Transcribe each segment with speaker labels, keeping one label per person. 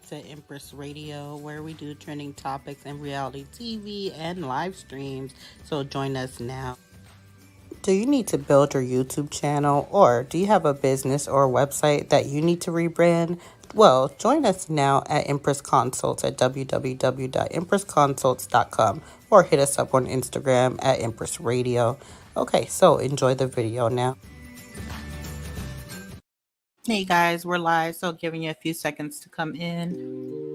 Speaker 1: to Empress Radio, where we do trending topics and reality TV and live streams. So join us now. Do you need to build your YouTube channel, or do you have a business or website that you need to rebrand? Well, join us now at Empress Consults at www.empressconsults.com or hit us up on Instagram at Empress Radio. Okay, so enjoy the video now. Hey guys, we're live, so giving you a few seconds to come in.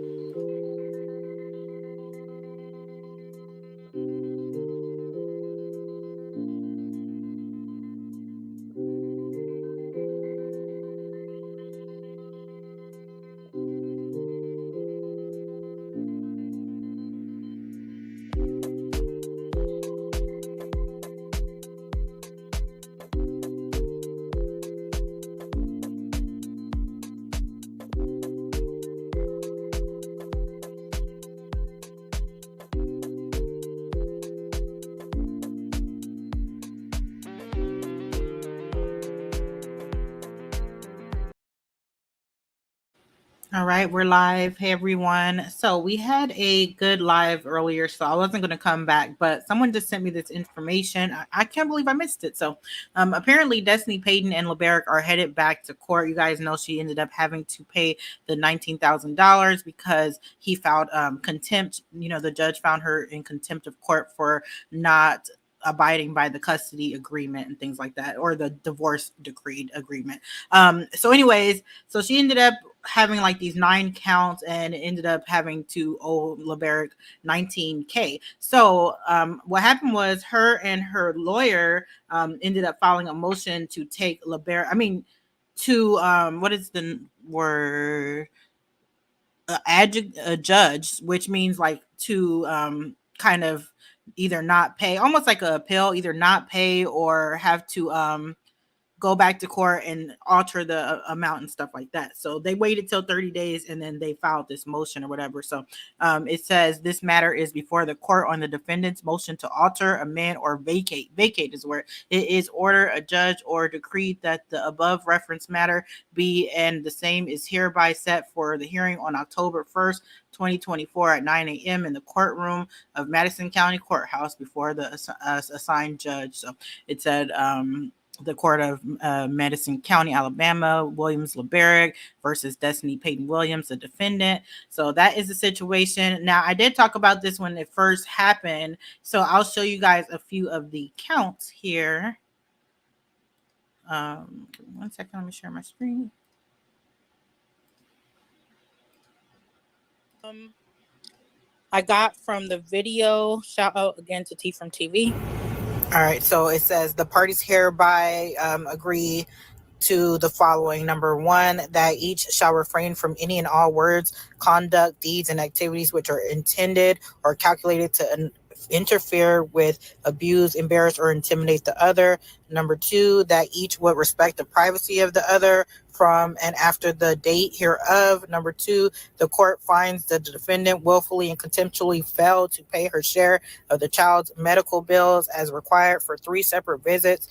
Speaker 1: All right, we're live. Hey, everyone. So we had a good live earlier, so I wasn't going to come back, but someone just sent me this information. I can't believe I missed it. So apparently Destiny, Payton, and Laberrick are headed back to court. You guys know she ended up having to pay the $19,000 because he filed contempt. You know, the judge found her in contempt of court for not abiding by the custody agreement and things like that, or the divorce decree agreement. So anyways, so she ended up having like these 9 counts and ended up having to owe Laberrick $19K. So what happened was her and her lawyer ended up filing a motion to take Laberrick, what is the word? A judge, which means like to kind of either not pay, almost like a appeal, either not pay or have to go back to court and alter the amount and stuff like that. So they waited till 30 days and then they filed this motion or whatever. So it says this matter is before the court on the defendant's motion to alter, amend, or vacate. Vacate is where it is order a judge or decree that the above reference matter be, and the same is hereby set for the hearing on October 1st, 2024 at 9 a.m. in the courtroom of Madison County Courthouse before the assigned judge. So it said, the court of Madison County, Alabama, Williams Laberrick versus Destiny Payton Williams, the defendant. So that is the situation. Now, I did talk about this when it first happened. So I'll show you guys a few of the counts here. 1 second, let me share my screen. I got from the video, shout out again to T from TV. All right, so it says the parties hereby agree to the following. Number 1, that each shall refrain from any and all words, conduct, deeds, and activities which are intended or calculated to interfere with, abuse, embarrass, or intimidate the other. Number 2, that each would respect the privacy of the other from and after the date hereof. Number 2, the court finds that the defendant willfully and contemptuously failed to pay her share of the child's medical bills as required for 3 separate visits.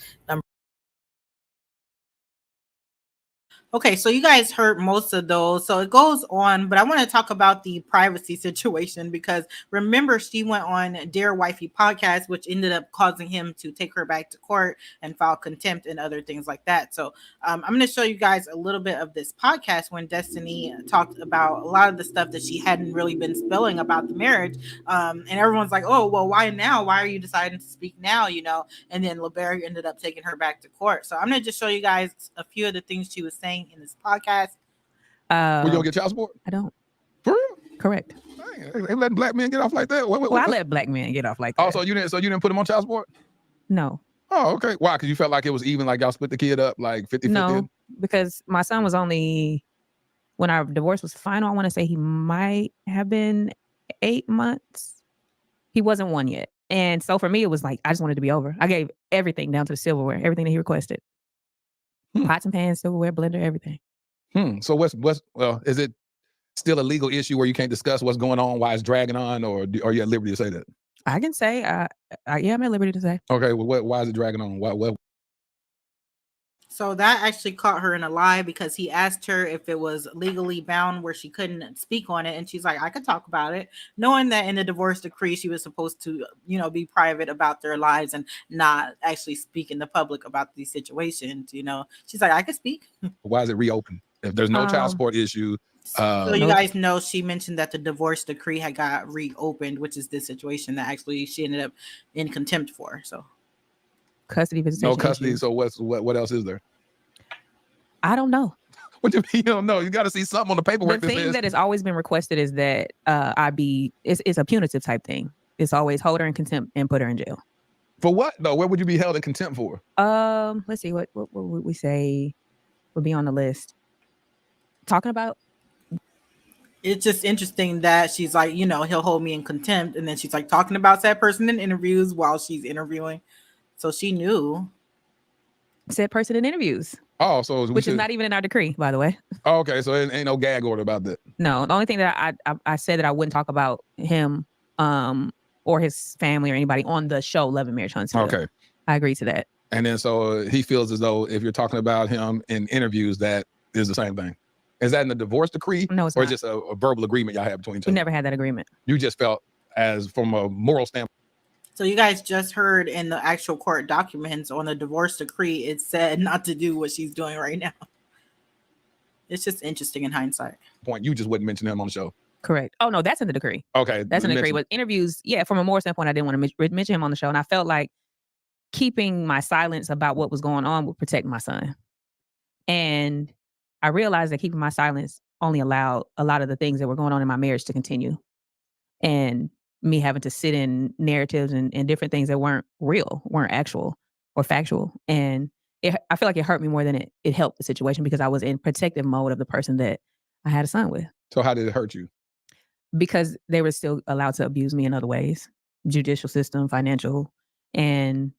Speaker 1: Okay, so you guys heard most of those. So it goes on, but I want to talk about the privacy situation because remember, she went on Dear Wifey podcast, which ended up causing him to take her back to court and file contempt and other things like that. So I'm going to show you guys a little bit of this podcast when Destiny talked about a lot of the stuff that she hadn't really been spilling about the marriage. And everyone's like, oh, well, why now? Why are you deciding to speak now? You know, and then Laberrick ended up taking her back to court. So I'm going to just show you guys a few of the things she was saying in this podcast.
Speaker 2: We don't get child support?
Speaker 3: I don't.
Speaker 2: For real?
Speaker 3: Correct.
Speaker 2: They letting black men get off like that?
Speaker 3: Well, I let black men get off like that.
Speaker 2: Oh, so you didn't put them on child support?
Speaker 3: No.
Speaker 2: Oh, okay. Why? Because you felt like it was even, like y'all split the kid up like 50-50?
Speaker 3: No, because my son was only, when our divorce was final, I want to say he might have been 8 months. He wasn't 1 yet. And so for me, it was like, I just wanted to be over. I gave everything down to the silverware, everything that he requested. Pots and pans, silverware, blender, everything.
Speaker 2: So is it still a legal issue where you can't discuss what's going on, why it's dragging on, or are you at liberty to say that?
Speaker 3: I can say, yeah, I'm at liberty to say.
Speaker 2: Okay, well, why is it dragging on? What?
Speaker 1: So that actually caught her in a lie because he asked her if it was legally bound where she couldn't speak on it. And she's like, I could talk about it, knowing that in the divorce decree, she was supposed to, be private about their lives and not actually speak in the public about these situations. She's like, I could speak.
Speaker 2: Why is it reopened? If there's no child support issue.
Speaker 1: So you guys know she mentioned that the divorce decree had got reopened, which is this situation that actually she ended up in contempt for. So
Speaker 3: custody visitation.
Speaker 2: No custody.
Speaker 3: issues.
Speaker 2: So what else is there?
Speaker 3: I don't know.
Speaker 2: What do you mean you don't know? You got to see something on the paperwork.
Speaker 3: The thing that has always been requested is that it's a punitive type thing. It's always hold her in contempt and put her in jail.
Speaker 2: For what though? What would you be held in contempt for?
Speaker 3: Let's see. What would we say would be on the list? Talking about.
Speaker 1: It's just interesting that she's like, he'll hold me in contempt, and then she's like talking about that person in interviews while she's interviewing. So she knew.
Speaker 3: Said person in interviews.
Speaker 2: Oh, so
Speaker 3: which is not even in our decree, by the way.
Speaker 2: Oh, okay, so it ain't no gag order about that.
Speaker 3: No, the only thing that I said that I wouldn't talk about him or his family or anybody on the show Love and Marriage Huntsville.
Speaker 2: Okay,
Speaker 3: I agree to that.
Speaker 2: And then so he feels as though if you're talking about him in interviews, that is the same thing. Is that in the divorce decree?
Speaker 3: No, it's
Speaker 2: or
Speaker 3: not.
Speaker 2: Just a verbal agreement y'all have between each other?
Speaker 3: We never had that agreement.
Speaker 2: You just felt as from a moral standpoint.
Speaker 1: So you guys just heard in the actual court documents on the divorce decree, it said not to do what she's doing right now. It's just interesting in hindsight.
Speaker 2: Point, you just wouldn't mention him on the show.
Speaker 3: Correct. Oh no, that's in the decree.
Speaker 2: Okay,
Speaker 3: that's in the decree. But interviews, yeah, from a moral standpoint, I didn't want to mention him on the show, and I felt like keeping my silence about what was going on would protect my son. And I realized that keeping my silence only allowed a lot of the things that were going on in my marriage to continue, and me having to sit in narratives and different things that weren't real, weren't actual or factual. And I feel like it hurt me more than it helped the situation because I was in protective mode of the person that I had a son with.
Speaker 2: So how did it hurt you?
Speaker 3: Because they were still allowed to abuse me in other ways, judicial system, financial, and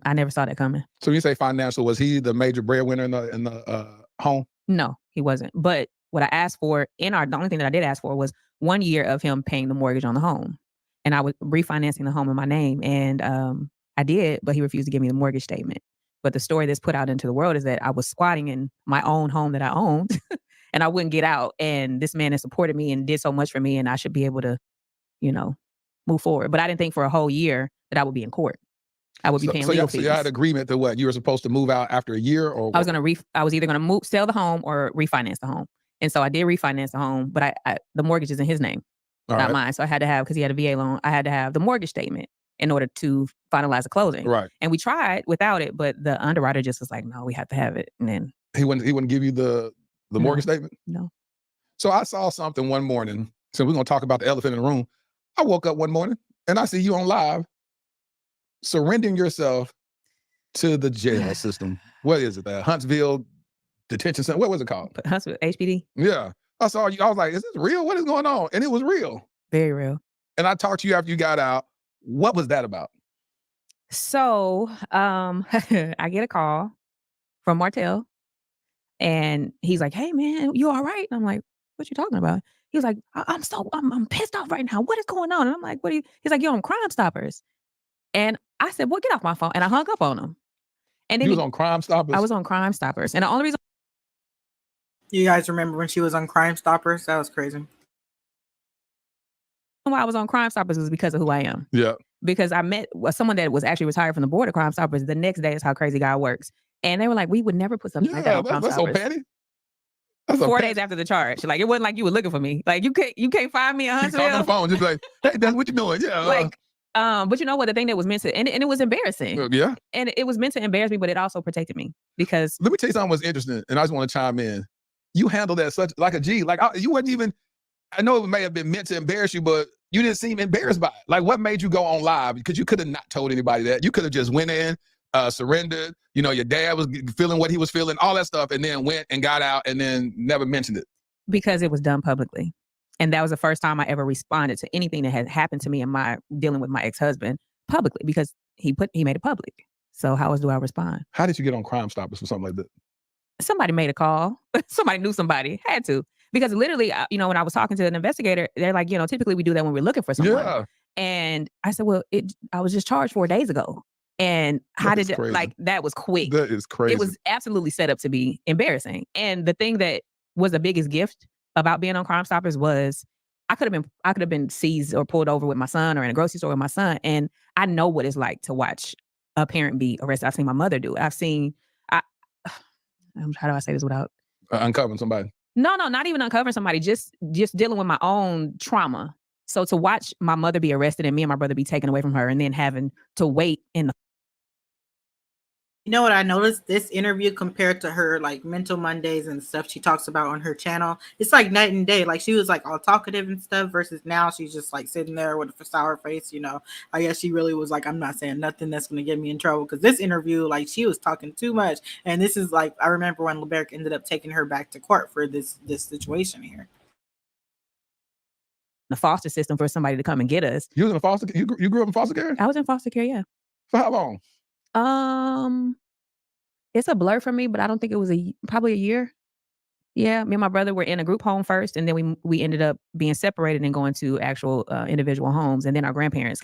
Speaker 3: I never saw that coming.
Speaker 2: So you say financial, was he the major breadwinner in the home?
Speaker 3: No, he wasn't. But what I asked for the only thing that I did ask for was 1 year of him paying the mortgage on the home. And I was refinancing the home in my name. And I did, but he refused to give me the mortgage statement. But the story that's put out into the world is that I was squatting in my own home that I owned and I wouldn't get out. And this man has supported me and did so much for me, and I should be able to, move forward. But I didn't think for a whole year that I would be in court. I would be paying legal fees.
Speaker 2: So you had agreement to what? You were supposed to move out after a year, or
Speaker 3: I was either going to sell the home or refinance the home. And so I did refinance the home, but the mortgage is in his name, not mine. So I had to have, because he had a VA loan, I had to have the mortgage statement in order to finalize the closing.
Speaker 2: Right.
Speaker 3: And we tried without it, but the underwriter just was like, no, we have to have it. And then
Speaker 2: he wouldn't give you the mortgage statement?
Speaker 3: No.
Speaker 2: So I saw something one morning. So we're going to talk about the elephant in the room. I woke up one morning and I see you on live surrendering yourself to the jail system. What is it? The Huntsville Detention Center? What was it called?
Speaker 3: Huntsville, HPD.
Speaker 2: Yeah. I saw you. I was like, is this real? What is going on? And it was real.
Speaker 3: Very real.
Speaker 2: And I talked to you after you got out. What was that about?
Speaker 3: So I get a call from Martell and he's like, hey man, you all right? And I'm like, what you talking about? He was like, I'm pissed off right now. What is going on? And I'm like, he's like, you're on Crime Stoppers. And I said, well, get off my phone. And I hung up on him. And then
Speaker 2: you was on Crime Stoppers?
Speaker 3: I was on Crime Stoppers. And the only reason.
Speaker 1: You guys remember when she was on Crime Stoppers? That was crazy.
Speaker 3: Why I was on Crime Stoppers was because of who I am.
Speaker 2: Yeah.
Speaker 3: Because I met someone that was actually retired from the board of Crime Stoppers. The next day is how crazy God works. And they were like, we would never put something like that on Crime Stoppers.
Speaker 2: That's so petty.
Speaker 3: 4 days after the charge. Like, it wasn't like you were looking for me. Like, you can't find me in Huntsville.
Speaker 2: Call on the phone, just like, hey, that's what you doing. Yeah.
Speaker 3: Like, but you know what? The thing that was meant to, and it was embarrassing.
Speaker 2: Yeah.
Speaker 3: And it was meant to embarrass me, but it also protected me because.
Speaker 2: Let me tell you something was interesting, and I just want to chime in. You handled that such like a G. Like you wasn't even. I know it may have been meant to embarrass you, but you didn't seem embarrassed by it. Like, what made you go on live? Because you could have not told anybody that. You could have just went in, surrendered. You know, your dad was feeling what he was feeling, all that stuff, and then went and got out, and then never mentioned it.
Speaker 3: Because it was done publicly. And that was the first time I ever responded to anything that had happened to me in my dealing with my ex-husband publicly, because he made it public. So how else do I respond?
Speaker 2: How did you get on Crime Stoppers for something like that?
Speaker 3: Somebody made a call. Somebody knew somebody. Had to. Because literally, when I was talking to an investigator, they're like, typically we do that when we're looking for someone.
Speaker 2: Yeah.
Speaker 3: And I said, well, I was just charged 4 days ago. And how
Speaker 2: That is
Speaker 3: did it,
Speaker 2: crazy.
Speaker 3: like, that was quick.
Speaker 2: That is crazy.
Speaker 3: It was absolutely set up to be embarrassing. And the thing that was the biggest gift about being on Crime Stoppers was I could have been seized or pulled over with my son or in a grocery store with my son. And I know what it's like to watch a parent be arrested. I've seen my mother do it. How do I say this without
Speaker 2: uncovering somebody?
Speaker 3: No, not even uncovering somebody, just dealing with my own trauma. So to watch my mother be arrested and me and my brother be taken away from her and then having to wait in the
Speaker 1: You know what I noticed? This interview compared to her like Mental Mondays and stuff she talks about on her channel, it's like night and day. Like she was like all talkative and stuff versus now she's just like sitting there with a sour face, you know. I guess she really was like, I'm not saying nothing that's going to get me in trouble, because this interview, like she was talking too much. And this is like, I remember when Laberrick ended up taking her back to court for this situation here.
Speaker 3: The foster system for somebody to come and get us.
Speaker 2: You was in a foster? You grew up in foster care?
Speaker 3: I was in foster care, yeah.
Speaker 2: For how long?
Speaker 3: It's a blur for me, but I don't think it was probably a year. Yeah, me and my brother were in a group home first, and then we ended up being separated and going to actual individual homes. And then our grandparents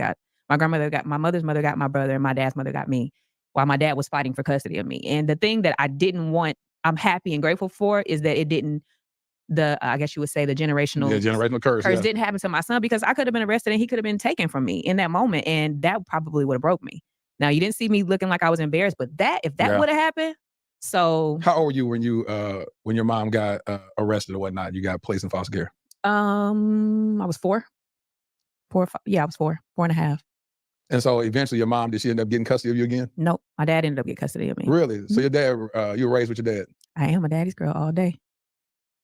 Speaker 3: my mother's mother got my brother, and my dad's mother got me, while my dad was fighting for custody of me. And the thing that I didn't want, I'm happy and grateful for, is that it didn't. I guess you would say the generational
Speaker 2: curse
Speaker 3: didn't happen to my son, because I could have been arrested and he could have been taken from me in that moment, and that probably would have broke me. Now, you didn't see me looking like I was embarrassed, but if that would have happened, so.
Speaker 2: How old were you when your mom got arrested or whatnot? You got placed in foster care?
Speaker 3: I was 4. 4 or 5. Yeah, I was 4 and a half.
Speaker 2: And so eventually your mom, did she end up getting custody of you again?
Speaker 3: Nope. My dad ended up getting custody of me.
Speaker 2: Really? Mm-hmm. So your dad, you were raised with your dad?
Speaker 3: I am a daddy's girl all day.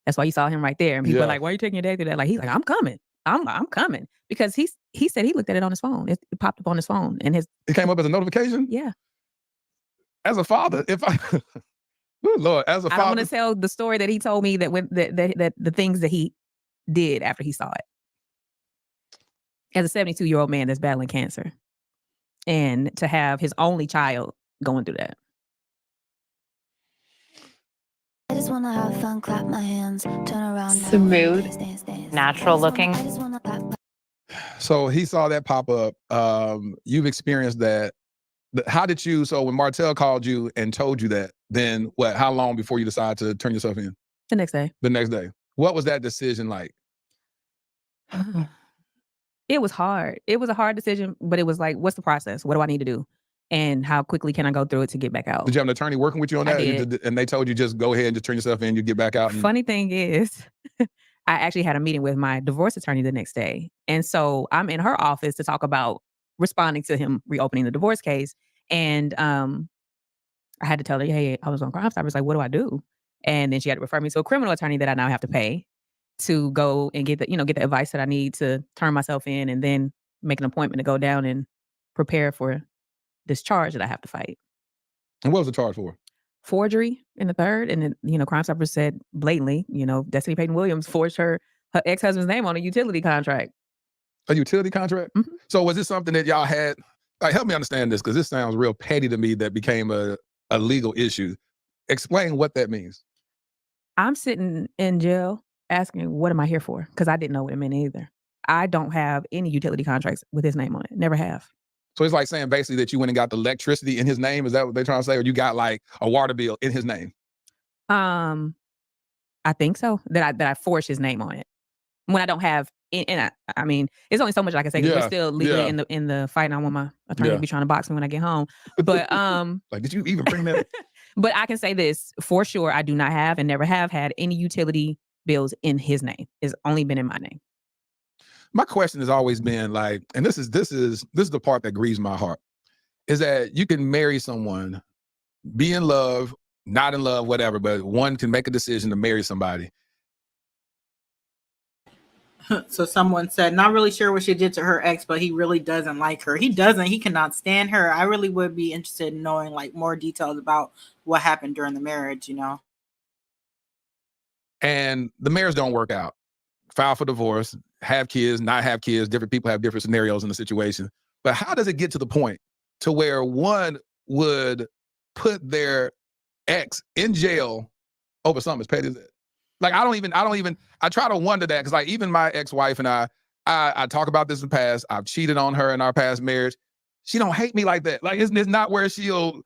Speaker 3: That's why you saw him right there. And people are like, why are you taking your dad through that? Like, he's like, I'm coming. I'm coming. Because he said he looked at it on his phone. It popped up on his phone. And it
Speaker 2: came up as a notification?
Speaker 3: Yeah.
Speaker 2: As a father, if I... Good Lord, as a father... I
Speaker 3: don't want to tell the story that he told me that the things that he did after he saw it. As a 72-year-old man that's battling cancer. And to have his only child going through that.
Speaker 4: I just wanna have fun, clap my hands, turn around.
Speaker 5: Smooth, natural looking.
Speaker 2: So he saw that pop up. You've experienced that. How did you, so when Martell called you and told you that, then what, how long before you decided to turn yourself in?
Speaker 3: The next day.
Speaker 2: The next day. What was that decision like?
Speaker 3: It was hard. It was a hard decision, but it was like, what's the process? What do I need to do? And how quickly can I go through it to get back out?
Speaker 2: Did you have an attorney working with you on that?
Speaker 3: I did.
Speaker 2: And they told you just go ahead and just turn yourself in, you get back out?
Speaker 3: Funny thing is, I actually had a meeting with my divorce attorney the next day. And so I'm in her office to talk about responding to him reopening the divorce case. And I had to tell her, hey, I was on Crime Stoppers. Like, what do I do? And then she had to refer me to a criminal attorney that I now have to pay to go and get the advice that I need to turn myself in, and then make an appointment to go down and prepare for this charge that I have to fight.
Speaker 2: And what was the charge for?
Speaker 3: Forgery in the third. And then, Crime Stoppers said blatantly, Destiny Payton Williams forged her ex-husband's name on a utility contract.
Speaker 2: A utility contract?
Speaker 3: Mm-hmm.
Speaker 2: So was this something that y'all had? Like, help me understand this, because this sounds real petty to me that became a legal issue. Explain what that means. I'm
Speaker 3: sitting in jail asking, what am I here for? Because I didn't know what it meant either. I don't have any utility contracts with his name on it. Never have.
Speaker 2: So it's like saying basically that you went and got the electricity in his name. Is that what they're trying to say? Or you got like a water bill in his name?
Speaker 3: I think so. That I forged his name on it when I don't have. And I mean, it's only so much I can say, because we're still legally in the fight. And I want my attorney to be trying to box me when I get home. But
Speaker 2: like, did you even bring that?
Speaker 3: But I can say this for sure: I do not have and never have had any utility bills in his name. It's only been in my name.
Speaker 2: My question has always been like, and this is the part that grieves my heart, is that you can marry someone, be in love, not in love, whatever, but one can make a decision to marry somebody.
Speaker 1: So someone said, not really sure what she did to her ex, but he really doesn't like her. He cannot stand her. I really would be interested in knowing like more details about what happened during the marriage,
Speaker 2: And the marriage don't work out. File for divorce, have kids, not have kids. Different people have different scenarios in the situation. But how does it get to the point to where one would put their ex in jail over something as petty as that? Like, I try to wonder that, because like even my ex-wife and I talk about this in the past. I've cheated on her in our past marriage. she don't hate me like that. Like it's not where she will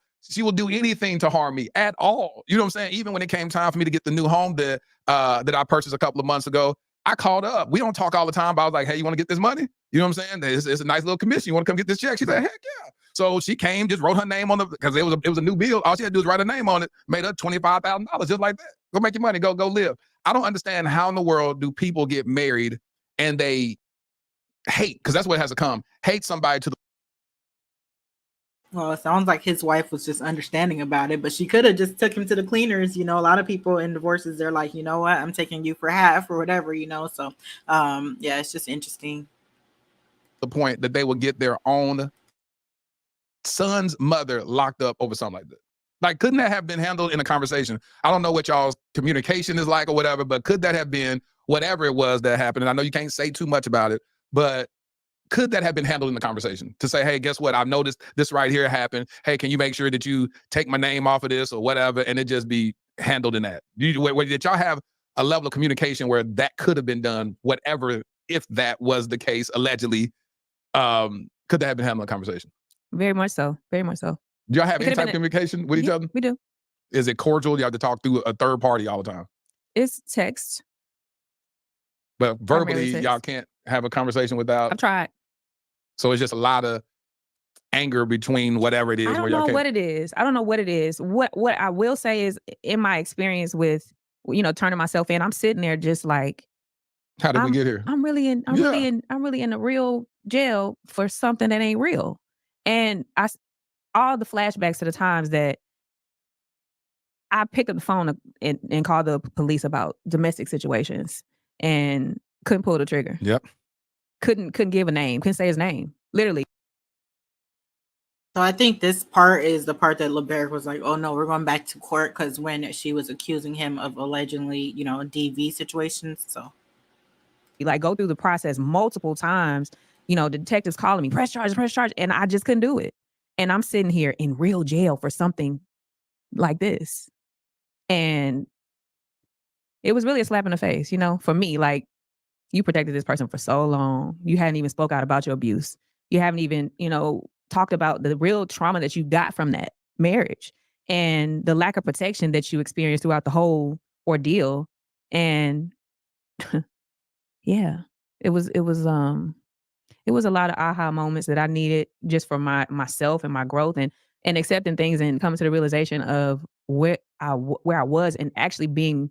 Speaker 2: do anything to harm me at all. You know what I'm saying? Even when it came time for me to get the new home that I purchased a couple of months ago, I called up. We don't talk all the time, but I was like, hey, you want to get this money? You know what I'm saying? It's a nice little commission. You want to come get this check? She's like, heck yeah. So she came, just wrote her name on because it was a new bill. All she had to do was write her name on it, made her $25,000 just like that. Go make your money, go live. I don't understand how in the world do people get married and they hate, because that's what has to come, hate somebody to the.
Speaker 1: Well, it sounds like his wife was just understanding about it, but she could have just took him to the cleaners. You know, a lot of people in divorces, they're like, you know what, I'm taking you for half or whatever, you know. So, yeah, it's just interesting.
Speaker 2: The point that they will get their own son's mother locked up over something like that. Like, couldn't that have been handled in a conversation? I don't know what y'all's communication is like or whatever, but could that have been whatever it was that happened? And I know you can't say too much about it, but could that have been handled in the conversation to say, hey, guess what? I've noticed this right here happened. Hey, can you make sure that you take my name off of this or whatever? And it just be handled in that. Did y'all have a level of communication where that could have been done, whatever, if that was the case, allegedly, could that have been handled in a conversation?
Speaker 3: Very much so. Very much so.
Speaker 2: Do y'all have any type of communication with each other?
Speaker 3: We do.
Speaker 2: Is it cordial? You have to talk through a third party all the time?
Speaker 3: It's text.
Speaker 2: But verbally, y'all can't have a conversation without.
Speaker 3: I've tried.
Speaker 2: So it's just a lot of anger between whatever it is.
Speaker 3: I don't know what it is. I don't know what it is. What I will say is, in my experience with, turning myself in, I'm sitting there just like,
Speaker 2: how did we get here?
Speaker 3: I'm really in a real jail for something that ain't real. And all the flashbacks to the times that I picked up the phone and called the police about domestic situations and couldn't pull the trigger.
Speaker 2: Yep.
Speaker 3: Couldn't give a name. Couldn't say his name. Literally.
Speaker 1: So I think this part is the part that Laberrick was like, oh no, we're going back to court, because when she was accusing him of allegedly, DV situations. So
Speaker 3: like go through the process multiple times, the detectives calling me, press charge. And I just couldn't do it. And I'm sitting here in real jail for something like this. And it was really a slap in the face, for me. Like, you protected this person for so long. You hadn't even spoke out about your abuse. You haven't even, talked about the real trauma that you got from that marriage and the lack of protection that you experienced throughout the whole ordeal. And yeah, it was a lot of aha moments that I needed just for myself and my growth and accepting things and coming to the realization of where I was and actually being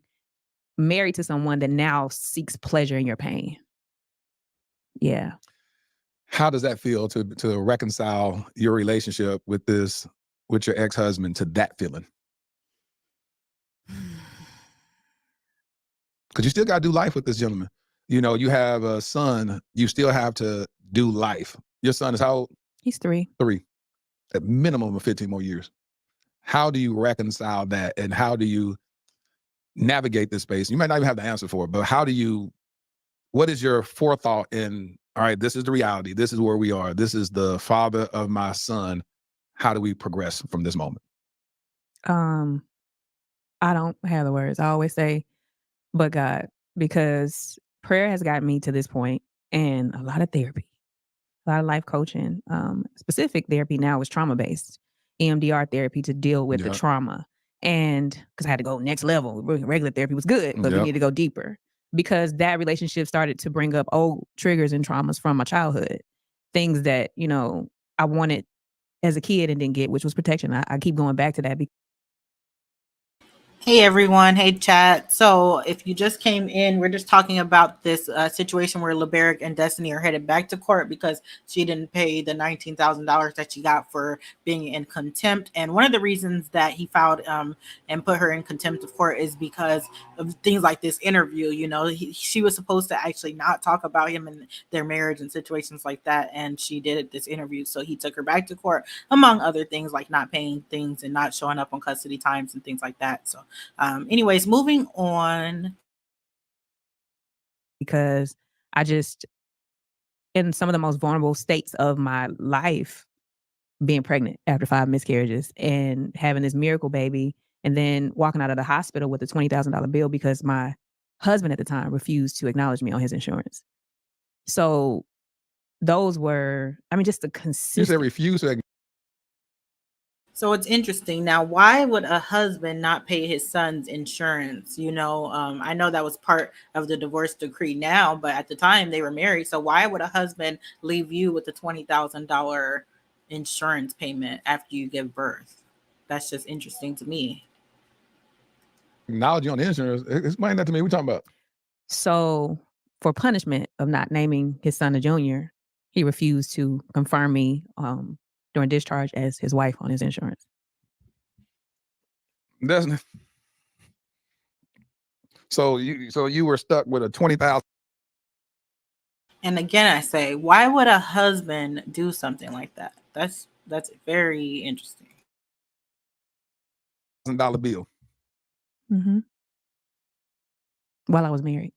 Speaker 3: married to someone that now seeks pleasure in your pain. Yeah.
Speaker 2: How does that feel to reconcile your relationship with your ex-husband to that feeling? Because you still got to do life with this gentleman. You have a son. You still have to do life. Your son is how old?
Speaker 3: He's 3. 3.
Speaker 2: A minimum of 15 more years. How do you reconcile that, and how do you navigate this space? You might not even have the answer for it, but what is your forethought in, all right, this is the reality. This is where we are. This is the father of my son. How do we progress from this moment?
Speaker 3: I don't have the words. I always say, but God, because prayer has gotten me to this point, and a lot of therapy, a lot of life coaching. Specific therapy now is trauma-based, EMDR therapy to deal with the trauma. And because I had to go next level, regular therapy was good, but we need to go deeper. Because that relationship started to bring up old triggers and traumas from my childhood. Things that, I wanted as a kid and didn't get, which was protection. I keep going back to that.
Speaker 1: Hey everyone, hey chat. So if you just came in, we're just talking about this situation where Laberrick and Destiny are headed back to court because she didn't pay the $19,000 that she got for being in contempt. And one of the reasons that he filed and put her in contempt of court is because of things like this interview. She was supposed to actually not talk about him and their marriage and situations like that, and she did this interview. So he took her back to court, among other things like not paying things and not showing up on custody times and things like that. So anyways, moving on.
Speaker 3: Because I just, in some of the most vulnerable states of my life, being pregnant after 5 miscarriages and having this miracle baby, and then walking out of the hospital with a $20,000 bill because my husband at the time refused to acknowledge me on his insurance. So those were, I mean, just the
Speaker 2: You said
Speaker 3: consistent.
Speaker 2: refuse to.
Speaker 1: So it's interesting. Now, why would a husband not pay his son's insurance? I know that was part of the divorce decree now, but at the time they were married. So why would a husband leave you with a $20,000 insurance payment after you give birth? That's just interesting to me.
Speaker 2: Acknowledge you on the insurance. Explain that to me. What we talking about?
Speaker 3: So for punishment of not naming his son a junior, he refused to confirm me during discharge as his wife on his insurance.
Speaker 2: So you were stuck with a $20,000
Speaker 1: And again, I say, why would a husband do something like that? That's very interesting.
Speaker 2: bill.
Speaker 3: Mm-hmm. While I was married.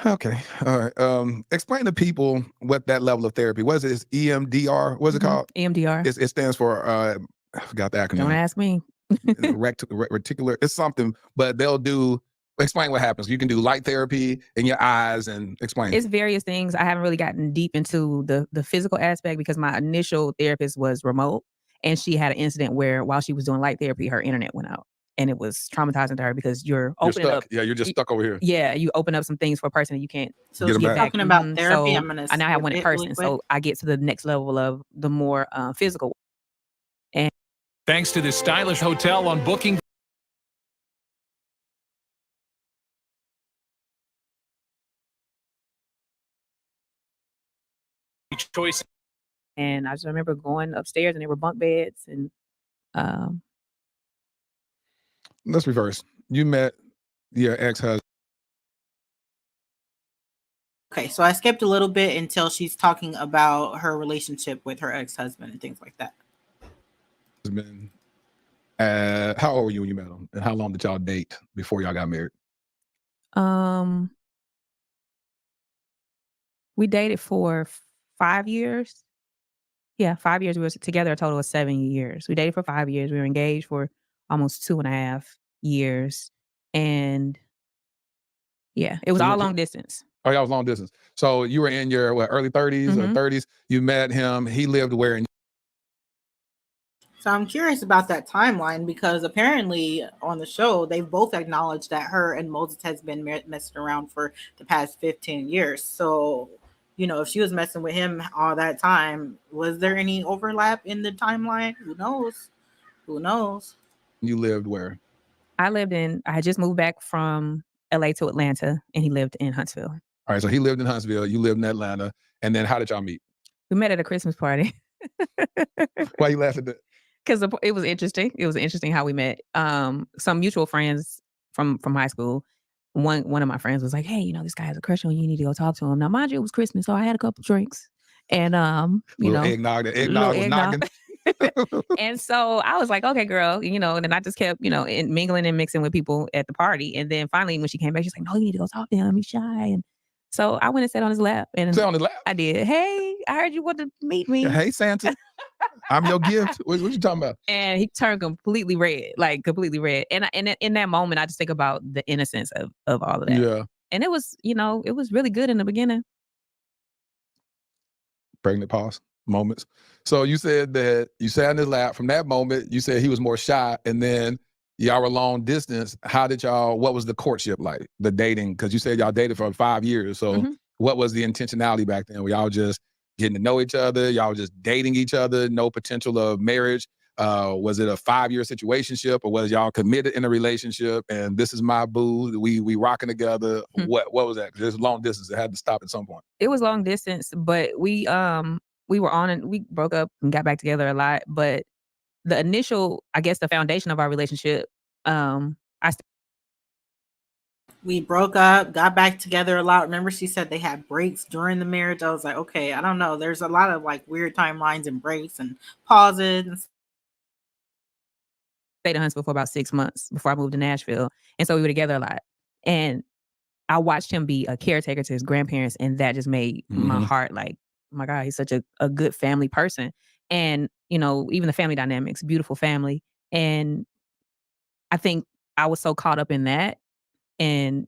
Speaker 2: Okay. All right. Explain to people what that level of therapy was. It's EMDR. What's it called?
Speaker 3: EMDR.
Speaker 2: It stands for I forgot the acronym.
Speaker 3: Don't ask me.
Speaker 2: Reticular. It's something, but they'll do. Explain what happens. You can do light therapy in your eyes and explain.
Speaker 3: It's various things. I haven't really gotten deep into the physical aspect because my initial therapist was remote, and she had an incident where while she was doing light therapy, her internet went out. And it was traumatizing to her because you're opening
Speaker 2: stuck.
Speaker 3: up.
Speaker 2: Yeah, you're just stuck over here.
Speaker 3: Yeah, you open up some things for a person that you can't
Speaker 1: So
Speaker 2: Get 'em
Speaker 1: she's
Speaker 2: back.
Speaker 1: talking about therapy.
Speaker 3: So
Speaker 1: I'm gonna
Speaker 3: I now have
Speaker 1: skip
Speaker 3: one in
Speaker 1: it really
Speaker 3: person.
Speaker 1: quick.
Speaker 3: So I get to the next level of the more physical. And
Speaker 6: Thanks to this stylish hotel on Booking. Choice.
Speaker 3: And I just remember going upstairs and there were bunk beds and
Speaker 2: Let's reverse. You met your ex-husband.
Speaker 1: Okay, so I skipped a little bit until she's talking about her relationship with her ex-husband and things like that.
Speaker 2: How old were you when you met him? And how long did y'all date before y'all got married?
Speaker 3: we dated for 5 years. Yeah, 5 years. We were together a total of 7 years. We dated for 5 years. We were engaged for almost 2.5 years. And yeah, it was all long distance.
Speaker 2: Oh, y'all was long distance. So you were in your early 30s or 30s. You met him. He lived where?
Speaker 1: So I'm curious about that timeline because apparently on the show, they've both acknowledged that her and Moses has been messing around for the past 15 years. So, if she was messing with him all that time, was there any overlap in the timeline? Who knows? Who knows?
Speaker 2: You lived where?
Speaker 3: I had just moved back from LA to Atlanta and he lived in Huntsville.
Speaker 2: All right, so he lived in Huntsville. You lived in Atlanta. And then how did y'all meet?
Speaker 3: We met at a Christmas party.
Speaker 2: Why you laughing at that?
Speaker 3: Because it was interesting. It was interesting how we met. Some mutual friends from high school. One of my friends was like, "Hey, this guy has a crush on you. You need to go talk to him." Now, mind you, it was Christmas, so I had a couple drinks, and
Speaker 2: eggnog. The eggnog was knocking.
Speaker 3: And so I was like, "Okay, girl," and then I just kept, mingling and mixing with people at the party. And then finally, when she came back, she's like, "No, you need to go talk to him. He's shy." And so I went and sat on his lap. And
Speaker 2: Sat on his lap?
Speaker 3: I did. "Hey, I heard you wanted to meet me."
Speaker 2: Hey, Santa. I'm your gift. What you talking about?
Speaker 3: And he turned completely red, like completely red. And in that moment, I just think about the innocence of all of that.
Speaker 2: Yeah.
Speaker 3: And it was, it was really good in the beginning.
Speaker 2: Pregnant pause moments. So you said that you sat in his lap. From that moment, you said he was more shy, and then y'all were long distance. What was the courtship like? The dating? Because you said y'all dated for 5 years. So what was the intentionality back then? Were y'all just getting to know each other? Y'all were just dating each other? No potential of marriage? Was it a 5-year situationship, or was y'all committed in a relationship and this is my boo, we rocking together? What was that? Because it's long distance. It had to stop at some point.
Speaker 3: It was long distance, but we were on and we broke up and got back together a lot. But the initial, I guess the foundation of our relationship,
Speaker 1: we broke up, got back together a lot. Remember, she said they had breaks during the marriage. I was like, okay, I don't know. There's a lot of like weird timelines and breaks and pauses. And
Speaker 3: stayed in Huntsville for about 6 months before I moved to Nashville. And so we were together a lot. And I watched him be a caretaker to his grandparents. And that just made my heart like, oh my God, he's such a good family person. And, even the family dynamics, beautiful family. And I think I was so caught up in that. And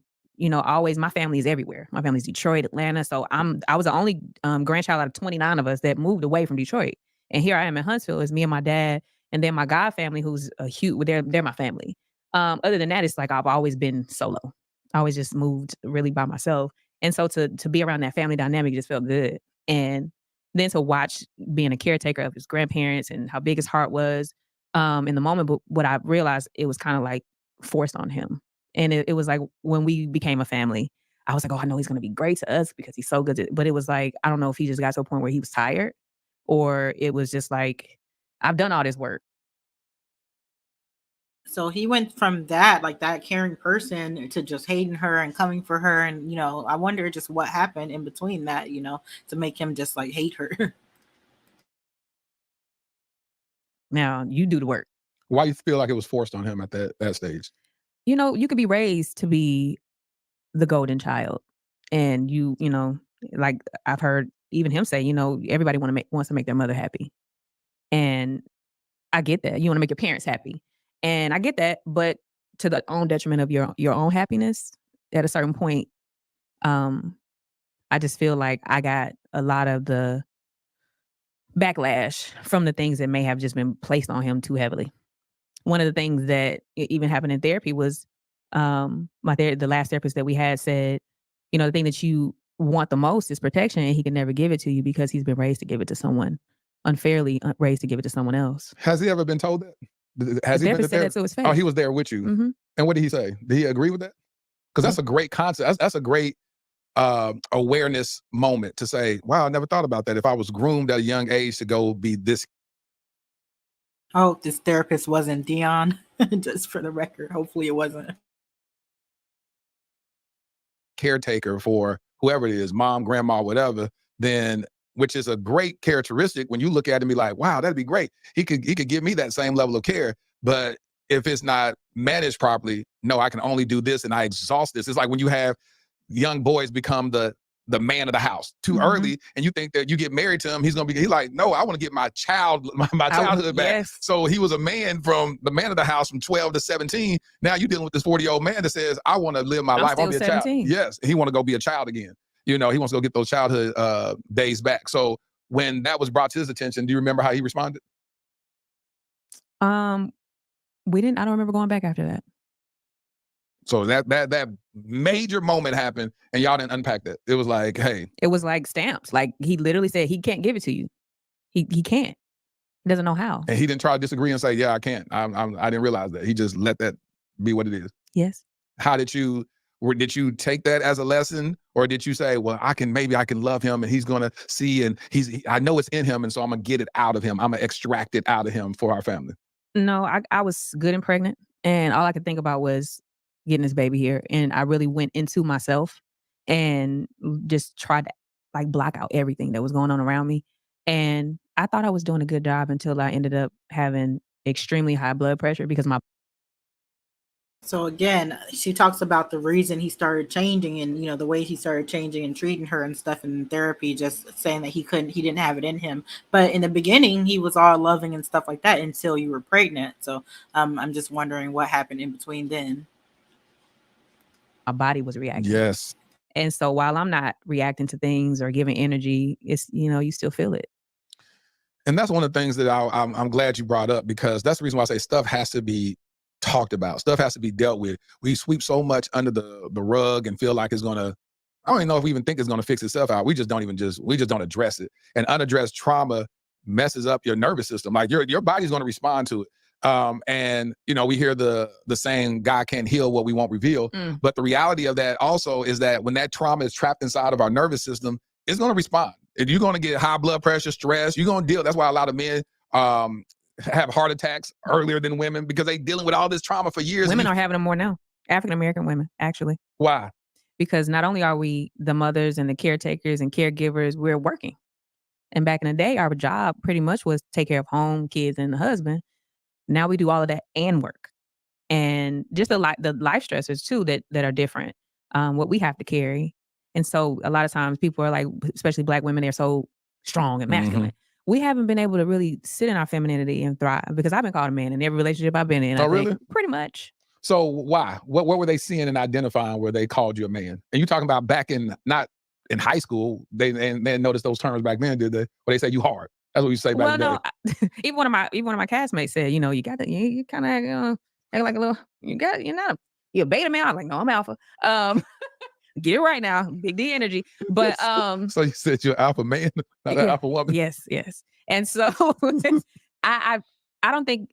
Speaker 3: always my family is everywhere. My family's Detroit, Atlanta. So I was the only grandchild out of 29 of us that moved away from Detroit. And here I am in Huntsville. It's me and my dad, and then my god family, who's a huge. They're my family. Other than that, it's like I've always been solo. I always just moved really by myself. And so to be around that family dynamic just felt good. And then to watch being a caretaker of his grandparents and how big his heart was in the moment. But what I realized, it was kind of like forced on him. And it was like when we became a family, I was like, oh, I know he's going to be great to us because he's so good. But it was like, I don't know if he just got to a point where he was tired, or it was just like, I've done all this work.
Speaker 1: So he went from that, like that caring person, to just hating her and coming for her. And, I wonder just what happened in between that, to make him just like hate her.
Speaker 3: Now you do the work.
Speaker 2: Why you feel like it was forced on him at that stage?
Speaker 3: You could be raised to be the golden child. And like I've heard even him say, everybody wants to make their mother happy. And I get that. You want to make your parents happy. And I get that, but to the own detriment of your own happiness at a certain point. I just feel like I got a lot of the backlash from the things that may have just been placed on him too heavily. One of the things that even happened in therapy was the last therapist that we had said, the thing that you want the most is protection, and he can never give it to you because he's been raised to give it to someone, unfairly raised to give it to someone else.
Speaker 2: Has he ever been told that? Has
Speaker 3: the
Speaker 2: he been
Speaker 3: therapist said that to his face.
Speaker 2: Oh, he was there with you.
Speaker 3: Mm-hmm.
Speaker 2: And what did he say? Did he agree with that? Because that's a great concept. That's a great awareness moment to say, wow, I never thought about that. If I was groomed at a young age to go be this.
Speaker 1: I hope this therapist wasn't Dion, just for the record. Hopefully it wasn't.
Speaker 2: Caretaker for whoever it is, mom, grandma, whatever, then, which is a great characteristic when you look at it and be like, wow, that'd be great. He could give me that same level of care. But if it's not managed properly, no, I can only do this and I exhaust this. It's like when you have young boys become the man of the house too early, and you think that you get married to him, he's like, no, I want to get my childhood back.
Speaker 3: Yes.
Speaker 2: So he was a man from the man of the house from 12 to 17. Now you're dealing with this 40-year-old man that says, I want to live my life. I want to be a
Speaker 3: 17.
Speaker 2: child. Yes. He want to go be a child again. He wants to go get those childhood days back. So when that was brought to his attention, do you remember how he responded?
Speaker 3: We didn't. I don't remember going back after that.
Speaker 2: So that major moment happened, and y'all didn't unpack that. It was like, hey.
Speaker 3: It was like stamps. Like he literally said he can't give it to you. He can't. He doesn't know how.
Speaker 2: And he didn't try to disagree and say, yeah, I can't. I didn't realize that. He just let that be what it is.
Speaker 3: Yes.
Speaker 2: How did you take that as a lesson, or did you say, well, maybe I can love him and he's gonna see, and I know it's in him, and so I'm gonna get it out of him. I'm gonna extract it out of him for our family.
Speaker 3: No, I was good and pregnant, and all I could think about was getting this baby here. And I really went into myself and just tried to like block out everything that was going on around me. And I thought I was doing a good job until I ended up having extremely high blood pressure because
Speaker 1: So again, she talks about the reason he started changing, and the way he started changing and treating her and stuff in therapy, just saying that he didn't have it in him. But in the beginning, he was all loving and stuff like that until you were pregnant. So I'm just wondering what happened in between then.
Speaker 3: my body was reacting.
Speaker 2: Yes.
Speaker 3: And so while I'm not reacting to things or giving energy, it's, you still feel it.
Speaker 2: And that's one of the things that I'm glad you brought up, because that's the reason why I say stuff has to be talked about. Stuff has to be dealt with. We sweep so much under the rug and feel like it's going to, I don't even know if we even think it's going to fix itself out. We just don't address it. And unaddressed trauma messes up your nervous system. Like your body's going to respond to it. And we hear the saying, God can't heal what we won't reveal. But the reality of that also is that when that trauma is trapped inside of our nervous system, it's going to respond. If you're going to get high blood pressure, stress, you're going to deal. That's why a lot of men have heart attacks earlier than women, because they're dealing with all this trauma for years.
Speaker 3: Women are having them more now. African-American women, actually.
Speaker 2: Why?
Speaker 3: Because not only are we the mothers and the caretakers and caregivers, we're working. And back in the day, our job pretty much was take care of home, kids, and the husband. Now we do all of that and work. And just the life stressors too that are different, what we have to carry. And so a lot of times people are like, especially Black women, they're so strong and masculine. We haven't been able to really sit in our femininity and thrive, because I've been called a man in every relationship I've been in.
Speaker 2: Oh, really?
Speaker 3: Pretty much.
Speaker 2: So why? What were they seeing and identifying where they called you a man? And you talking about back in, not in high school, they noticed those terms back then, did they? Or they say you hard. That's what you say back
Speaker 3: Well,
Speaker 2: in the day.
Speaker 3: no, even one of my castmates said, you know, you got to, you kind of act like a little, you're a beta male. I'm like, no, I'm alpha. Get it right now, big D energy. But
Speaker 2: so you said you're alpha man, not an alpha woman.
Speaker 3: Yes. And so I don't think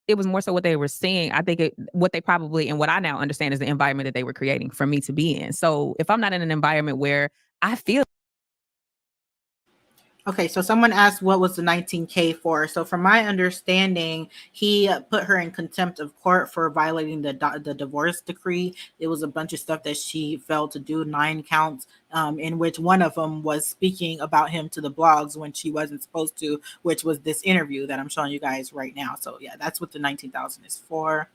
Speaker 3: it was more so what they were seeing. I think what they probably, and what I now understand, is the environment that they were creating for me to be in. So if I'm not in an environment where I feel.
Speaker 1: Okay, so someone asked what was the $19K for. So from my understanding, he put her in contempt of court for violating the divorce decree. It was a bunch of stuff that she failed to do, 9 counts, in which one of them was speaking about him to the blogs when she wasn't supposed to, which was this interview that I'm showing you guys right now. So yeah, that's what the 19,000 is for.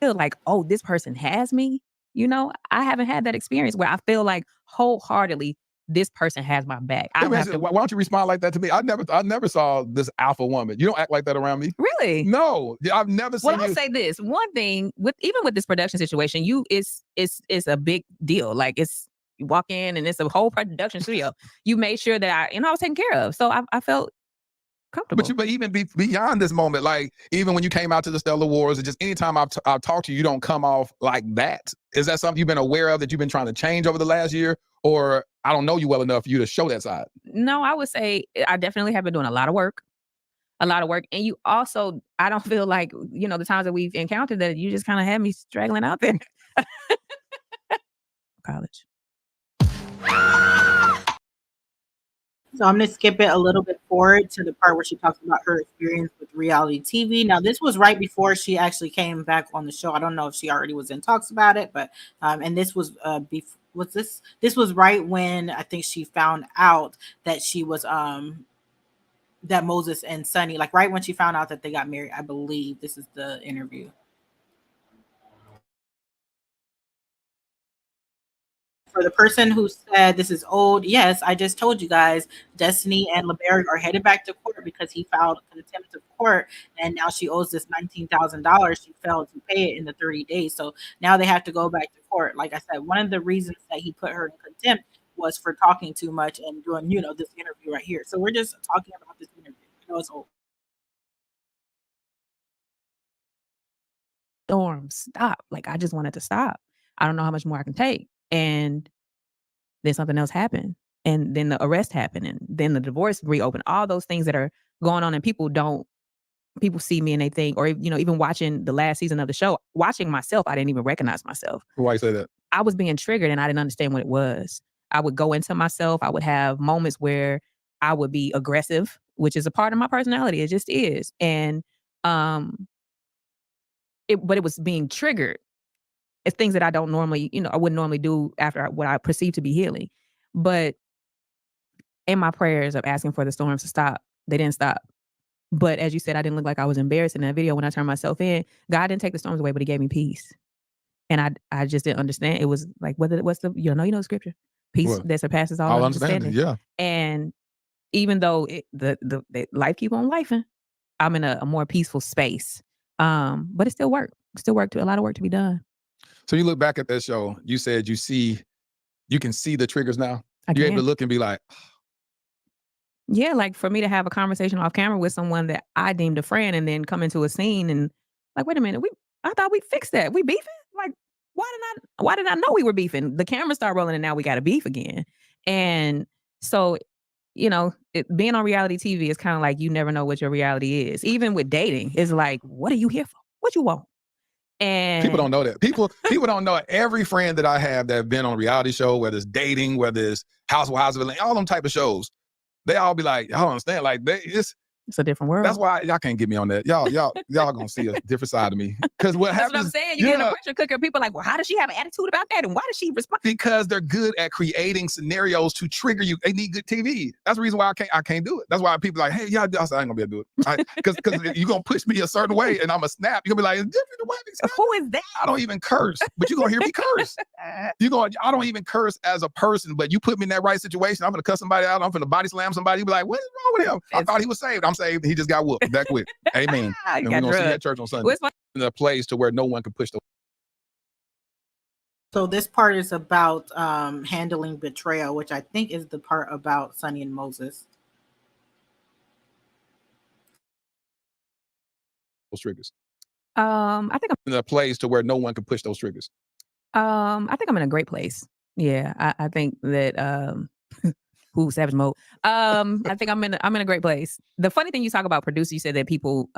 Speaker 3: Feel like, oh, this person has me. You know, I haven't had that experience where I feel like wholeheartedly this person has my back. I don't have to.
Speaker 2: Why don't you respond like that to me? I never saw this alpha woman. You don't act like that around me.
Speaker 3: Really?
Speaker 2: No, I've never seen.
Speaker 3: Well, I'll say this one thing even with this production situation, it's a big deal. Like you walk in and it's a whole production studio. You made sure that I was taken care of, so I felt comfortable.
Speaker 2: But even beyond this moment, like even when you came out to the Stellar Wars, or just anytime I've talked to you, you don't come off like that. Is that something you've been aware of that you've been trying to change over the last year? Or I don't know you well enough for you to show that side?
Speaker 3: No, I would say I definitely have been doing a lot of work. And you also, I don't feel like, the times that we've encountered that you just kind of had me straggling out there. College.
Speaker 1: So I'm going to skip it a little bit forward to the part where she talks about her experience with reality TV. Now, this was right before she actually came back on the show. I don't know if she already was in talks about it, but and this was this was right when I think she found out that she was that Moses and Sonny, like right when she found out that they got married. I believe this is the interview. For the person who said this is old, yes, I just told you guys, Destiny and Laberrick are headed back to court because he filed contempt of court, and now she owes this $19,000. She failed to pay it in the 30 days, so now they have to go back to court. Like I said, one of the reasons that he put her in contempt was for talking too much and doing, this interview right here. So we're just talking about this interview. I know it's old.
Speaker 3: Storm, stop. Like, I just wanted to stop. I don't know how much more I can take. And then something else happened. And then the arrest happened. And then the divorce reopened. All those things that are going on, and people see me and they think, or, even watching the last season of the show, watching myself, I didn't even recognize myself.
Speaker 2: Why you say that?
Speaker 3: I was being triggered and I didn't understand what it was. I would go into myself. I would have moments where I would be aggressive, which is a part of my personality. It just is. And, but it was being triggered. It's things that I don't normally, I wouldn't normally do after what I perceive to be healing. But in my prayers of asking for the storms to stop, they didn't stop. But as you said, I didn't look like I was embarrassed in that video when I turned myself in. God didn't take the storms away, but he gave me peace. And I just didn't understand. It was like, what's the, the scripture? Peace that surpasses all understanding.
Speaker 2: Yeah.
Speaker 3: And even though the life keep on lifing, I'm in a more peaceful space. But it still worked. A lot of work to be done.
Speaker 2: So you look back at that show, you said you can see the triggers now? You're able to look and be like...
Speaker 3: Yeah, like for me to have a conversation off camera with someone that I deemed a friend and then come into a scene and like, wait a minute, I thought we fixed that. We beefing? Like, why did I know we were beefing? The camera started rolling and now we got to beef again. And so, being on reality TV is kind of like you never know what your reality is. Even with dating, it's like, what are you here for? What you want? And
Speaker 2: people don't know that. People don't know it. Every friend that I have that have been on a reality show, whether it's dating, whether it's Housewives of Atlanta, all them type of shows, they all be like, y'all don't understand. Like
Speaker 3: it's a different world.
Speaker 2: That's why y'all can't get me on that. Y'all gonna see a different side of me. Because what happens?
Speaker 3: That's what I'm saying. You get a pressure cooker. People are like, well, how does she have an attitude about that? And why does she respond?
Speaker 2: Because they're good at creating scenarios to trigger you. They need good TV. That's the reason why I can't do it. That's why people are like, hey, y'all, I said, I ain't gonna be able to do it. Because you're gonna push me a certain way and I'm gonna snap. You're gonna be like, it's different the way they snap.
Speaker 3: Who is that?
Speaker 2: I don't even curse, but you're gonna hear me curse. I don't even curse as a person, but you put me in that right situation, I'm gonna cuss somebody out, I'm gonna body slam somebody, you be like, what is wrong with him? I thought he was saved. I'm saved. He just got whooped that quick. Amen. And we're gonna see you at church on Sunday. In a place to where no one can push the
Speaker 1: So this part is about handling betrayal, which I think is the part about Sonny and Moses.
Speaker 2: Those triggers
Speaker 3: I think
Speaker 2: in a place to where no one can push those triggers.
Speaker 3: I think I'm in a great place. Yeah, I think that ooh, savage mode. I think I'm in a great place. The funny thing you talk about producer, you said that people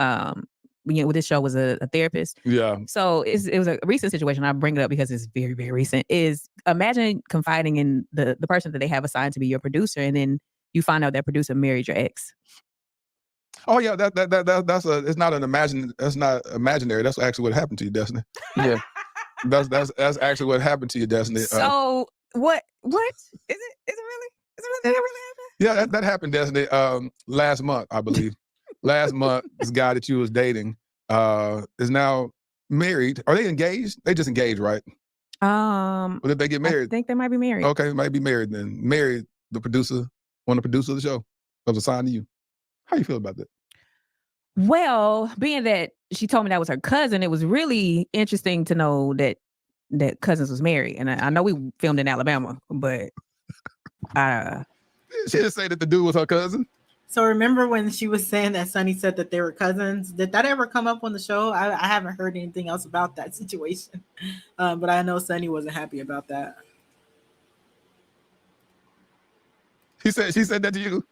Speaker 3: with this show was a therapist.
Speaker 2: Yeah.
Speaker 3: So it was a recent situation. I bring it up because it's very, very recent. Is imagine confiding in the person that they have assigned to be your producer, and then you find out that producer married your ex.
Speaker 2: Oh yeah, that's it's not that's not imaginary. That's actually what happened to you, Destiny. Yeah. that's actually what happened to you, Destiny.
Speaker 3: So what is it? Is it really? Did it really happen?
Speaker 2: Yeah, that happened, Destiny. Last month, I believe. Last month, this guy that you was dating is now married. Are they engaged? They just engaged, right? Or did they get married?
Speaker 3: I think they might be married.
Speaker 2: Okay, they might be married then. Married the producer, one of the producers of the show that was assigned to you. How you feel about that?
Speaker 3: Well, being that she told me that was her cousin, it was really interesting to know that Cousins was married. And I know we filmed in Alabama, but
Speaker 2: she didn't say that the dude was her cousin.
Speaker 1: So remember when she was saying that Sonny said that they were cousins? Did that ever come up on the show? I haven't heard anything else about that situation, but I know Sonny wasn't happy about that.
Speaker 2: She said that to you.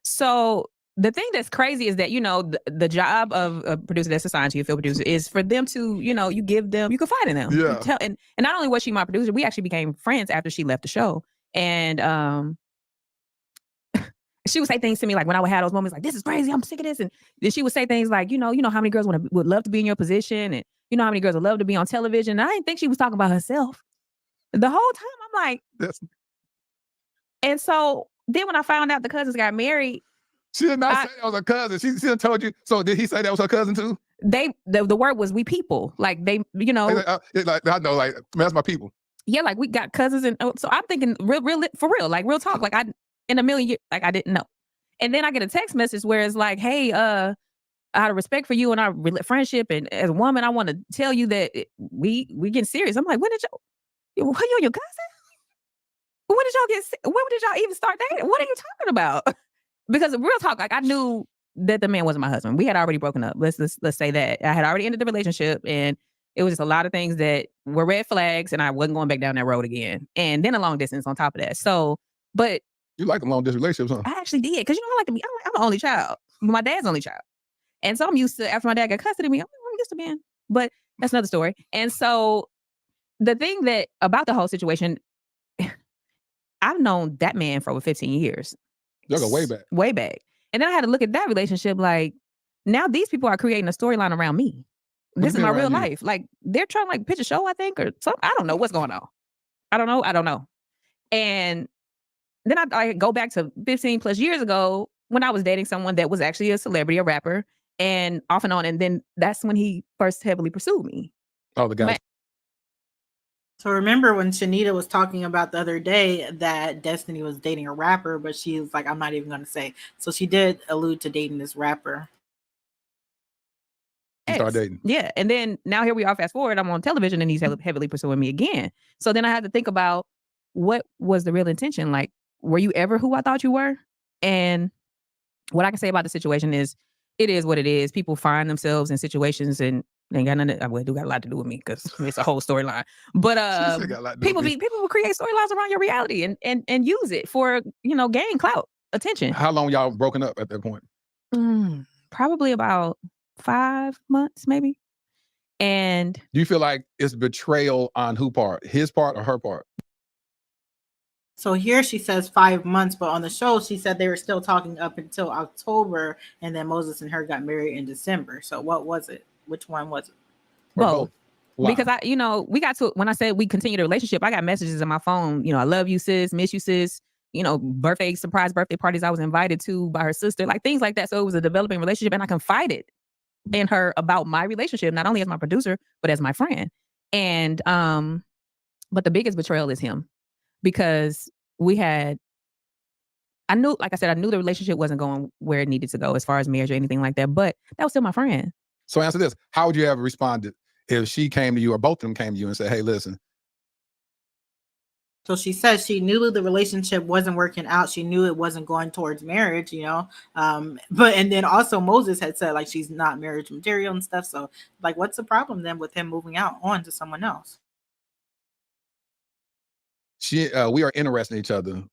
Speaker 3: So the thing that's crazy is that, the job of a producer that's assigned to you, a field producer, is for them to, you give them, you confide in them.
Speaker 2: Yeah.
Speaker 3: And not only was she my producer, we actually became friends after she left the show. And she would say things to me like when I would have those moments like, this is crazy, I'm sick of this. And then she would say things like, you know how many girls would love to be in your position, and you know how many girls would love to be on television. And I didn't think she was talking about herself. The whole time I'm like, and so then when I found out the cousins got married,
Speaker 2: she did not say that was her cousin. She done told you. So did he say that was her cousin too?
Speaker 3: The word was we people. Like they,
Speaker 2: like, I know, like that's my people.
Speaker 3: Yeah, like we got cousins, and so I'm thinking real for real, like real talk. Like in a million years, like I didn't know. And then I get a text message where it's like, hey, out of respect for you and our friendship, and as a woman, I want to tell you that we getting serious. I'm like, when did you and your cousin? When did y'all even start dating? What are you talking about? Because real talk, like I knew that the man wasn't my husband. We had already broken up. Let's say that I had already ended the relationship, and it was just a lot of things that were red flags, and I wasn't going back down that road again. And then a long distance on top of that. So, but
Speaker 2: you like the long distance relationships, huh?
Speaker 3: I actually did, because I like to be. I'm an only child. My dad's only child, and so I'm used to, after my dad got custody of me, I'm used to being. But that's another story. And so the thing that about the whole situation, I've known that man for over 15 years.
Speaker 2: Y'all go way back.
Speaker 3: Way back. And then I had to look at that relationship like, now these people are creating a storyline around me. This is my real life. Like, they're trying to pitch a show, I think, or something. I don't know what's going on. I don't know. And then I go back to 15 plus years ago when I was dating someone that was actually a celebrity, a rapper, and off and on. And then that's when he first heavily pursued me.
Speaker 2: Oh, the guy.
Speaker 1: So remember when Shanita was talking about the other day that Destiny was dating a rapper, but she was like, I'm not even going to say. So she did allude to dating this rapper.
Speaker 2: Start dating.
Speaker 3: Yeah. And then now here we are, fast forward, I'm on television and he's heavily pursuing me again. So then I had to think about, what was the real intention? Like, were you ever who I thought you were? And what I can say about the situation is, it is what it is. People find themselves in situations, and they got nothing. Well, it do got a lot to do with me because it's a whole storyline. But people will create storylines around your reality and use it for, gain clout, attention.
Speaker 2: How long y'all broken up at that point?
Speaker 3: Probably about 5 months, maybe. And
Speaker 2: do you feel like it's betrayal on who part? His part or her part?
Speaker 1: So here she says 5 months, but on the show she said they were still talking up until October, and then Moses and her got married in December. So what was it? Which one was it?
Speaker 3: Both. Because we got to, when I said we continued the relationship, I got messages on my phone, I love you, sis, miss you, sis, surprise birthday parties I was invited to by her sister, like things like that. So it was a developing relationship, and I confided in her about my relationship, not only as my producer, but as my friend. And, but the biggest betrayal is him. Because I knew the relationship wasn't going where it needed to go as far as marriage or anything like that, but that was still my friend.
Speaker 2: So answer this. How would you have responded if she came to you or both of them came to you and said, hey, listen.
Speaker 1: So she says she knew the relationship wasn't working out. She knew it wasn't going towards marriage, you know. But and then also Moses had said like she's not marriage material and stuff. So like, what's the problem then with him moving out on to someone else?
Speaker 2: We are interested in each other.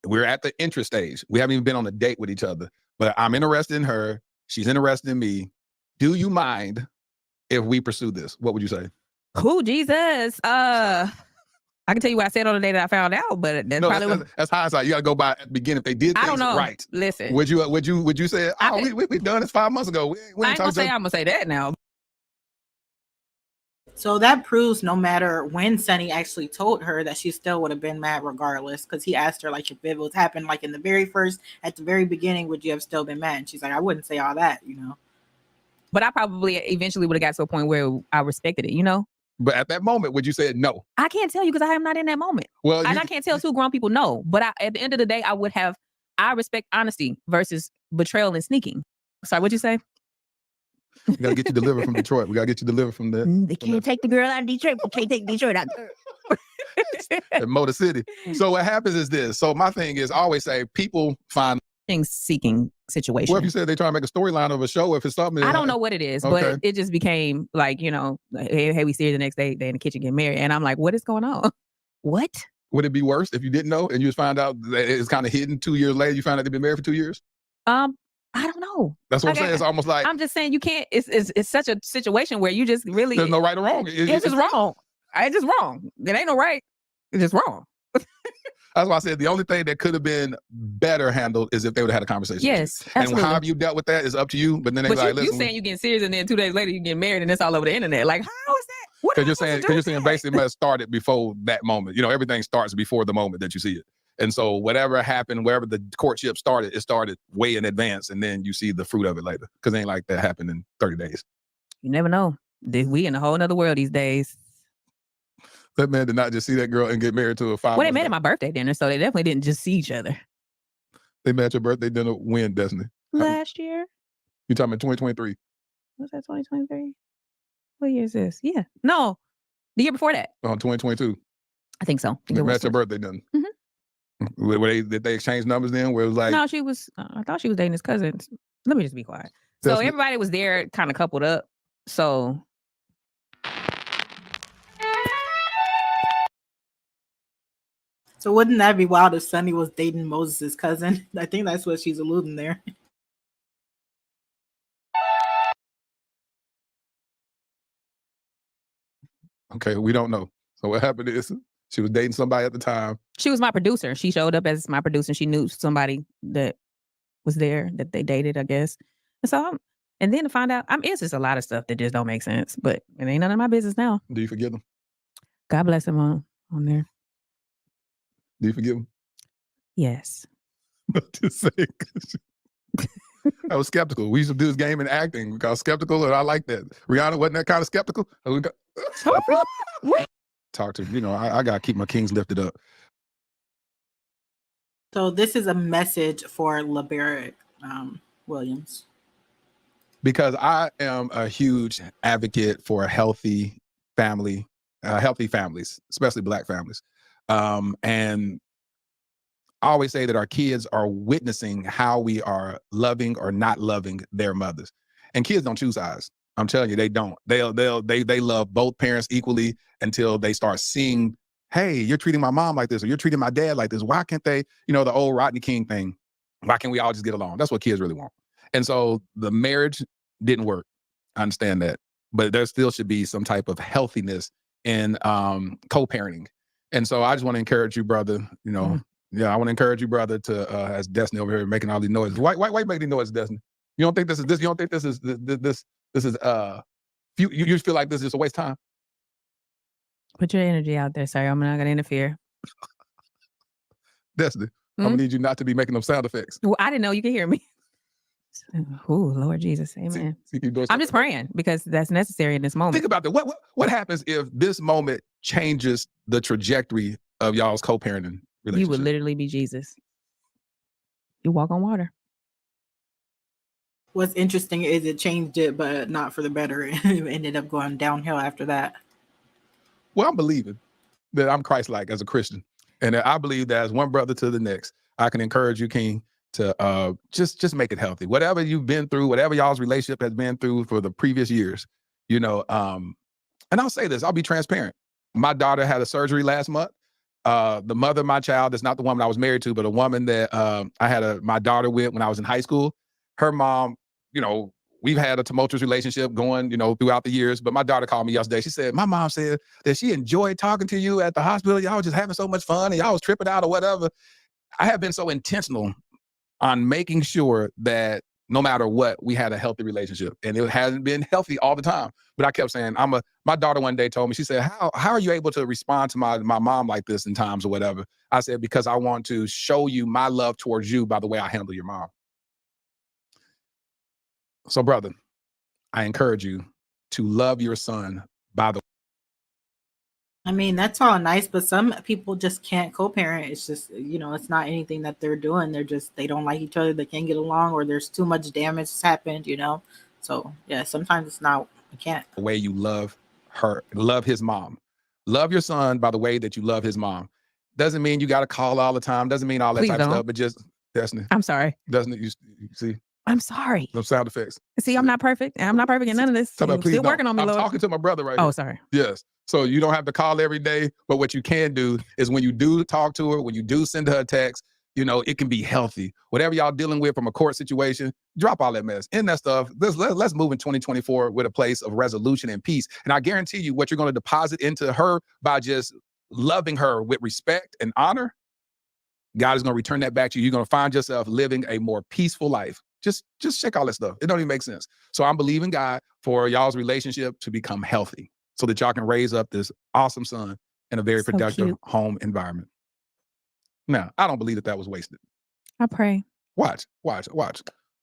Speaker 2: We're at the interest stage. We haven't even been on a date with each other. But I'm interested in her. She's interested in me. Do you mind if we pursue this? What would you say?
Speaker 3: Who, Jesus? I can tell you what I said on the day that I found out, but that's probably
Speaker 2: that's hindsight. You got to go by at the beginning. If they did things
Speaker 3: I don't know.
Speaker 2: right,
Speaker 3: listen.
Speaker 2: Would you say, we done this 5 months ago?
Speaker 3: I ain't gonna say I'm gonna say that now.
Speaker 1: So that proves no matter when Sonny actually told her that she still would have been mad regardless, because he asked her like if it was happened like in the very beginning, would you have still been mad? And she's like, I wouldn't say all that, you know.
Speaker 3: But I probably eventually would have got to a point where I respected it, you know.
Speaker 2: But at that moment, would you say no?
Speaker 3: I can't tell you because I am not in that moment. Well, and I can't tell two grown people no. But at the end of the day, I respect honesty versus betrayal and sneaking. Sorry, what'd you say?
Speaker 2: We gotta get you delivered from Detroit. We gotta get you delivered from there.
Speaker 3: They can't take the girl out of Detroit. We can't take Detroit out
Speaker 2: at Motor City. So what happens is this. So my thing is, I always say people find
Speaker 3: seeking situation.
Speaker 2: Well, if you said they try to make a storyline of a show, if it's something,
Speaker 3: I don't know what it is, okay. But it just became like, you know, hey, we see her the next day, they in the kitchen getting married, and I'm like, what is going on? What?
Speaker 2: Would it be worse if you didn't know and you just find out that it's kind of hidden 2 years later? You find out they've been married for 2 years.
Speaker 3: I don't know.
Speaker 2: That's what I'm saying. It's almost like
Speaker 3: I'm just saying you can't. It's such a situation where you just really
Speaker 2: there's no right or wrong.
Speaker 3: It's just wrong. It's just wrong. It ain't no right. It's just wrong.
Speaker 2: That's why I said the only thing that could have been better handled is if they would have had a conversation.
Speaker 3: Yes,
Speaker 2: absolutely. And how you dealt with that is up to you. But then they like,
Speaker 3: you saying you getting serious and then 2 days later you get married and it's all over the internet. Like, how is that?
Speaker 2: Because you're saying basically it must started before that moment. You know, everything starts before the moment that you see it. And so whatever happened, wherever the courtship started, it started way in advance, and then you see the fruit of it later. Because it ain't like that happened in 30 days.
Speaker 3: You never know. We in a whole nother world these days.
Speaker 2: That man did not just see that girl and get married to a 5 months.
Speaker 3: Well, they met at my birthday dinner, so they definitely didn't just see each other.
Speaker 2: They met at your birthday dinner when, Destiny?
Speaker 3: Last year.
Speaker 2: You talking about 2023?
Speaker 3: Was that 2023? What year is this? Yeah. No, the year before that.
Speaker 2: 2022.
Speaker 3: I think so.
Speaker 2: They met at your birthday dinner.
Speaker 3: Mm-hmm.
Speaker 2: Did they exchange numbers then? Where it was like,
Speaker 3: no, she was. I thought she was dating his cousin. Let me just be quiet. So everybody was there, kind of coupled up. So.
Speaker 1: So wouldn't that be wild if Sonny was dating Moses' cousin? I think that's what she's alluding there.
Speaker 2: Okay, we don't know. So what happened is she was dating somebody at the time.
Speaker 3: She was my producer. She showed up as my producer. She knew somebody that was there that they dated, I guess. And so, and then to find out, it's just a lot of stuff that just don't make sense. But it ain't none of my business now.
Speaker 2: Do you forgive them?
Speaker 3: God bless him on there.
Speaker 2: Do you forgive him?
Speaker 3: Yes.
Speaker 2: Just saying. I was skeptical. We used to do this game in acting. We got skeptical, and I like that. Rihanna wasn't that kind of skeptical. Talk to you know. I gotta keep my kings lifted up.
Speaker 1: So this is a message for Laberrick Williams.
Speaker 2: Because I am a huge advocate for healthy families, especially Black families. And I always say that our kids are witnessing how we are loving or not loving their mothers. And kids don't choose sides. I'm telling you, they don't. They love both parents equally until they start seeing, hey, you're treating my mom like this, or you're treating my dad like this. Why can't they, the old Rodney King thing? Why can't we all just get along? That's what kids really want. And so the marriage didn't work. I understand that. But there still should be some type of healthiness in co-parenting. And so I just want to encourage you, brother, I want to encourage you, brother, to as Destiny over here making all these noises. Why make these noises, Destiny? You don't think this is this? You don't think this is you just feel like this is just a waste of time?
Speaker 3: Put your energy out there, sir. I'm not gonna interfere.
Speaker 2: Destiny, I'm gonna need you not to be making them sound effects.
Speaker 3: Well, I didn't know you could hear me. Oh, Lord Jesus, amen. I'm just praying because that's necessary in this moment.
Speaker 2: Think about that. What happens if this moment changes the trajectory of y'all's co-parenting relationship?
Speaker 3: You would literally be Jesus. You walk on water.
Speaker 1: What's interesting is it changed it, but not for the better. It ended up going downhill after that.
Speaker 2: Well, I'm believing that I'm Christ-like as a Christian, and I believe that as one brother to the next, I can encourage you, King, to just make it healthy. Whatever you've been through, whatever y'all's relationship has been through for the previous years, you know. And I'll say this, I'll be transparent. My daughter had a surgery last month. The mother of my child is not the woman I was married to, but a woman that I had my daughter with when I was in high school. Her mom, you know, we've had a tumultuous relationship going, you know, throughout the years. But my daughter called me yesterday. She said, my mom said that she enjoyed talking to you at the hospital. Y'all was just having so much fun and y'all was tripping out or whatever. I have been so intentional on making sure that no matter what, we had a healthy relationship. And it hasn't been healthy all the time. But I kept saying, my daughter one day told me, she said, how are you able to respond to my mom like this in times or whatever? I said, because I want to show you my love towards you by the way I handle your mom. So brother, I encourage you to love your son by the
Speaker 1: I mean, that's all nice, but some people just can't co-parent. It's just, it's not anything that they're doing. They don't like each other. They can't get along, or there's too much damage that's happened. So yeah, sometimes it's not, I can't.
Speaker 2: way you love his mom. Love your son by the way that you love his mom. Doesn't mean you got to call all the time. Doesn't mean all that
Speaker 3: Please
Speaker 2: type of
Speaker 3: don't.
Speaker 2: stuff, but just, Destiny,
Speaker 3: I'm sorry.
Speaker 2: doesn't it? You see,
Speaker 3: I'm sorry.
Speaker 2: those sound effects.
Speaker 3: See, I'm not perfect. I'm not perfect in none of this.
Speaker 2: Tell me,
Speaker 3: You're
Speaker 2: please
Speaker 3: still
Speaker 2: don't.
Speaker 3: working on me,
Speaker 2: I'm
Speaker 3: Lord.
Speaker 2: talking to my brother right
Speaker 3: Oh,
Speaker 2: here.
Speaker 3: sorry.
Speaker 2: Yes. So you don't have to call every day, but what you can do is when you do talk to her, when you do send her a text, it can be healthy. Whatever y'all dealing with from a court situation, drop all that mess. End that stuff. Let's move in 2024 with a place of resolution and peace. And I guarantee you what you're going to deposit into her by just loving her with respect and honor, God is going to return that back to you. You're going to find yourself living a more peaceful life. Just check all that stuff. It don't even make sense. So I'm believing God for y'all's relationship to become healthy so that y'all can raise up this awesome son in a very
Speaker 3: So
Speaker 2: productive
Speaker 3: cute.
Speaker 2: home environment. Now, I don't believe that was wasted.
Speaker 3: I pray.
Speaker 2: Watch.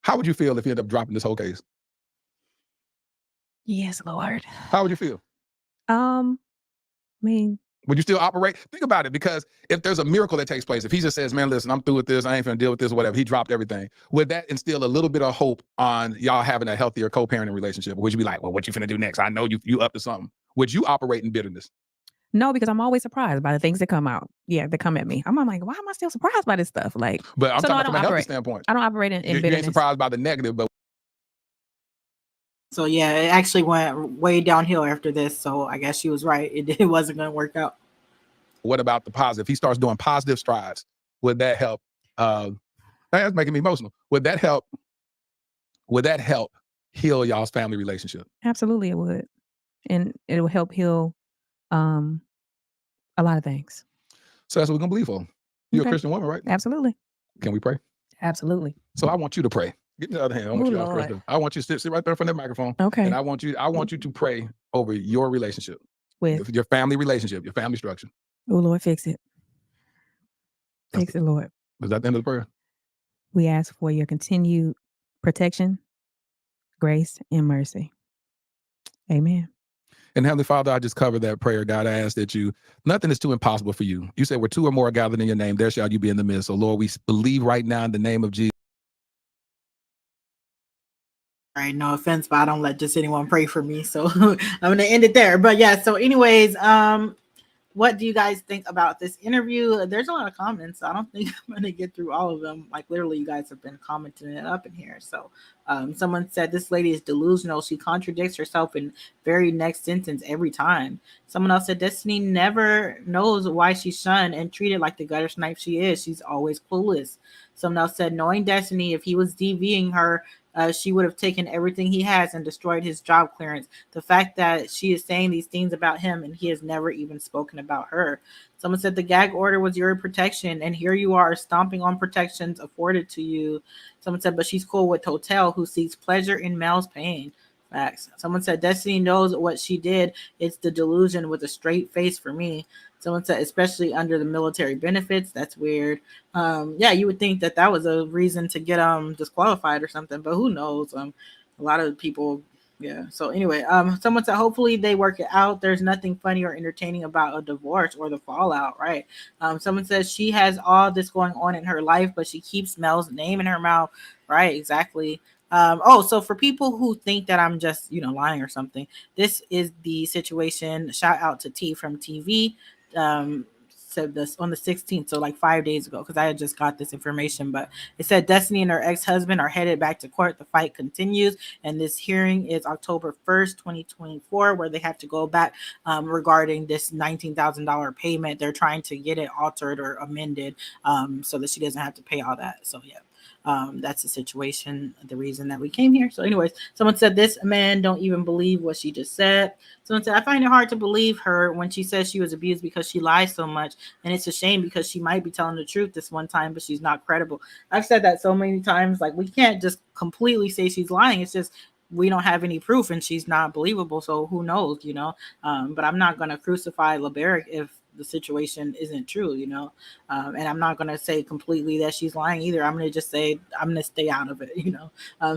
Speaker 2: How would you feel if you end up dropping this whole case?
Speaker 3: Yes, Lord.
Speaker 2: How would you feel?
Speaker 3: I mean,
Speaker 2: Would you still operate? Think about it, because if there's a miracle that takes place, if he just says, man, listen, I'm through with this, I ain't finna deal with this, or whatever, he dropped everything, would that instill a little bit of hope on y'all having a healthier co-parenting relationship? Or would you be like, well, what you finna do next? I know you up to something. Would you operate in bitterness?
Speaker 3: no, because I'm always surprised by the things that come out. Yeah, that come at me. I'm like, why am I still surprised by this stuff? Like,
Speaker 2: But I'm
Speaker 3: so
Speaker 2: talking
Speaker 3: no,
Speaker 2: about from a healthy standpoint.
Speaker 3: I don't operate in
Speaker 2: You ain't
Speaker 3: bitterness.
Speaker 2: surprised by the negative, but
Speaker 1: So yeah, it actually went way downhill after this. So I guess she was right. It wasn't going to work out.
Speaker 2: what about the positive? If he starts doing positive strides, would that help? That's making me emotional. Would that help heal y'all's family relationship?
Speaker 3: Absolutely, it would, and it will help heal a lot of things.
Speaker 2: So that's what we're gonna believe for. You're
Speaker 3: Okay.
Speaker 2: a Christian woman, right?
Speaker 3: Absolutely.
Speaker 2: Can we pray?
Speaker 3: Absolutely.
Speaker 2: So I want you to pray. Get in the other hand. I want
Speaker 3: Oh,
Speaker 2: you to
Speaker 3: Lord.
Speaker 2: pray. I want you to sit right there in front of the microphone.
Speaker 3: Okay.
Speaker 2: And I want you to pray over your relationship,
Speaker 3: With
Speaker 2: your family relationship, your family structure.
Speaker 3: oh, Lord, fix it. Fix it, Lord.
Speaker 2: Is that the end of the prayer?
Speaker 3: We ask for your continued protection, grace, and mercy. Amen.
Speaker 2: And Heavenly Father, I just covered that prayer, God. I ask that nothing is too impossible for you. You said where two or more are gathered in your name, there shall you be in the midst. So Lord, we believe right now in the name of Jesus.
Speaker 1: All right, no offense, but I don't let just anyone pray for me. So I'm going to end it there. But yeah, so anyways, what do you guys think about this interview? There's a lot of comments. So I don't think I'm going to get through all of them. Like literally, you guys have been commenting it up in here. So someone said this lady is delusional. She contradicts herself in very next sentence every time. Someone else said Destiny never knows why she's shunned and treated like the gutter snipe she is. She's always clueless. Someone else said knowing Destiny, if he was DVing her, she would have taken everything he has and destroyed his job clearance. The fact that she is saying these things about him and he has never even spoken about her. Someone said the gag order was your protection, and here you are stomping on protections afforded to you. Someone said, but she's cool with Hotel, who seeks pleasure in Mel's pain. Facts. Someone said Destiny knows what she did. It's the delusion with a straight face for me. Someone said, especially under the military benefits. That's weird. Yeah, you would think that was a reason to get disqualified or something, but who knows? A lot of people, yeah. So anyway, someone said hopefully they work it out. There's nothing funny or entertaining about a divorce or the fallout, right? Someone says she has all this going on in her life, but she keeps Mel's name in her mouth, right? Exactly. So for people who think that I'm just, lying or something, this is the situation. Shout out to T from TV. Said this on the 16th, so like 5 days ago, because I had just got this information. But it said Destiny and her ex-husband are headed back to court. The fight continues, and this hearing is October 1st, 2024, where they have to go back regarding this $19,000 payment. They're trying to get it altered or amended so that she doesn't have to pay all that. So yeah. That's the situation, the reason that we came here. So, anyways, someone said this man don't even believe what she just said. Someone said, I find it hard to believe her when she says she was abused because she lies so much. And it's a shame because she might be telling the truth this one time, but she's not credible. I've said that so many times. Like, we can't just completely say she's lying. It's just we don't have any proof and she's not believable. So who knows, But I'm not going to crucify Laberrick if the situation isn't true, and I'm not going to say completely that she's lying either. I'm going to just say I'm going to stay out of it.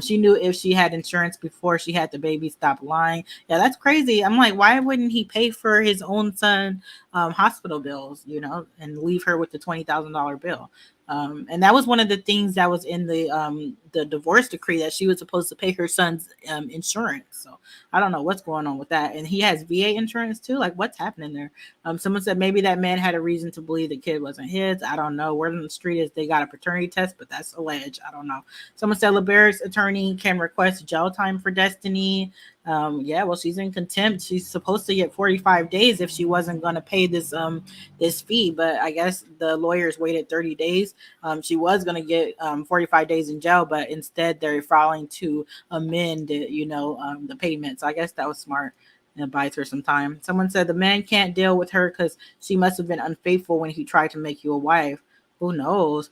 Speaker 1: She knew if she had insurance before she had the baby, stop lying. Yeah, that's crazy. I'm like, why wouldn't he pay for his own son hospital bills, and leave her with the $20,000 bill? And that was one of the things that was in the divorce decree, that she was supposed to pay her son's insurance. So I don't know what's going on with that. And he has VA insurance too. Like, what's happening there? Someone said maybe that man had a reason to believe the kid wasn't his. I don't know. Word on the street is they got a paternity test, but that's alleged. I don't know. Someone said Laberrick's attorney can request jail time for Destiny. Yeah, well, she's in contempt. She's supposed to get 45 days if she wasn't going to pay this fee, but I guess the lawyers waited 30 days. She was going to get 45 days in jail, but instead they're filing to amend the payment. So I guess that was smart. And it buys her some time. Someone said the man can't deal with her because she must have been unfaithful when he tried to make you a wife. Who knows?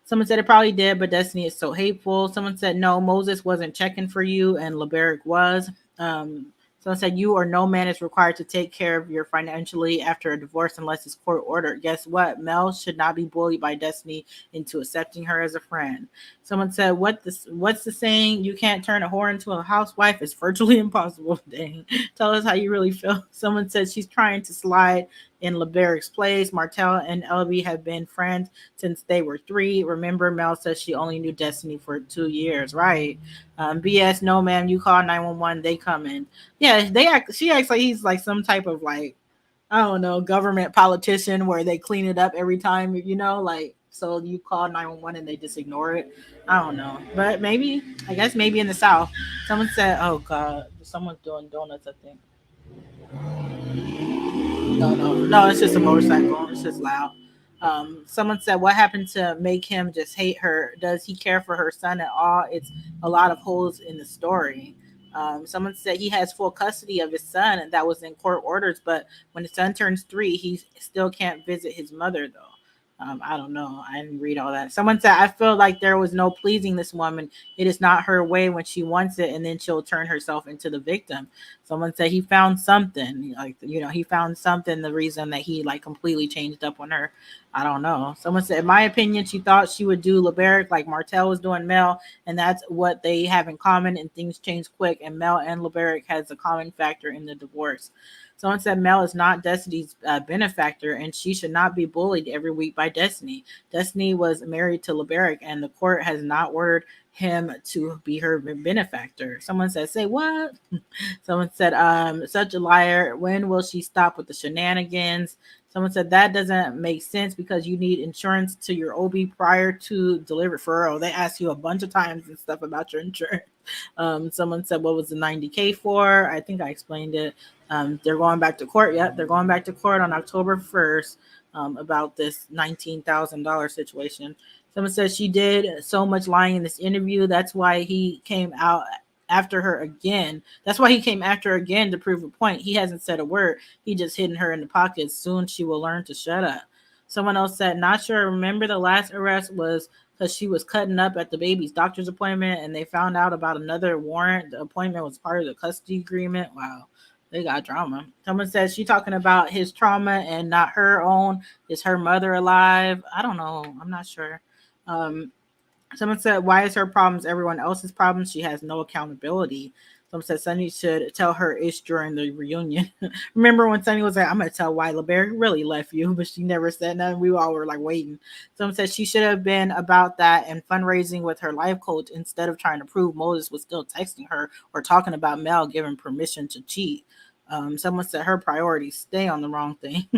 Speaker 1: Someone said it probably did, but Destiny is so hateful. Someone said no, Moses wasn't checking for you, and Laberrick was. Someone said you or no man is required to take care of your financially after a divorce unless it's court ordered. Guess what? Mel should not be bullied by Destiny into accepting her as a friend. Someone said, what's the saying? You can't turn a whore into a housewife. It's virtually impossible. Dang. Tell us how you really feel. Someone said she's trying to slide in Laberrick's place. Martell and LB have been friends since they were 3. Remember, Mel says she only knew Destiny for 2 years, right? BS, no, ma'am. You call 911, they come in. Yeah, she acts like he's like some type of like, I don't know, government politician where they clean it up every time, like, so you call 911 and they just ignore it. I don't know, but I guess maybe in the South. Someone said, oh God, someone's doing donuts, I think. No, it's just a motorcycle. It's just loud. Someone said, what happened to make him just hate her? Does he care for her son at all? It's a lot of holes in the story. Someone said he has full custody of his son, and that was in court orders. But when his son turns 3, he still can't visit his mother, though. I don't know. I didn't read all that. Someone said, I feel like there was no pleasing this woman. It is not her way when she wants it, and then she'll turn herself into the victim. Someone said he found something, he found something, the reason that he like completely changed up on her. I don't know. Someone said, in my opinion, she thought she would do Laberrick like Martell was doing Mel, and that's what they have in common, and things change quick, and Mel and Laberrick has a common factor in the divorce. Someone said Mel is not Destiny's benefactor, and she should not be bullied every week by Destiny. Destiny was married to Laberrick, and the court has not ordered him to be her benefactor. Someone said, say what? Someone said, such a liar. When will she stop with the shenanigans? Someone said that doesn't make sense because you need insurance to your OB prior to delivery. For real, they ask you a bunch of times and stuff about your insurance. Someone said, what was the $90K for? I think I explained it. They're going back to court. Yep, they're going back to court on October 1st about this $19,000 situation. Someone says she did so much lying in this interview. That's why he came out after her again. That's why he came after her again to prove a point. He hasn't said a word. He just hidden her in the pocket. Soon she will learn to shut up. Someone else said, not sure. Remember the last arrest was because she was cutting up at the baby's doctor's appointment and they found out about another warrant. The appointment was part of the custody agreement. Wow. They got drama. Someone says she's talking about his trauma and not her own. Is her mother alive? I don't know. I'm not sure. Someone said, why is her problems everyone else's problems? She has no accountability. Someone said Sunny should tell her ish during the reunion. Remember when Sunny was like, I'm gonna tell why Laberrick really left you, but she never said nothing. We all were like waiting. Someone said she should have been about that and fundraising with her life coach instead of trying to prove Moses was still texting her or talking about Mel giving permission to cheat. Someone said her priorities stay on the wrong thing.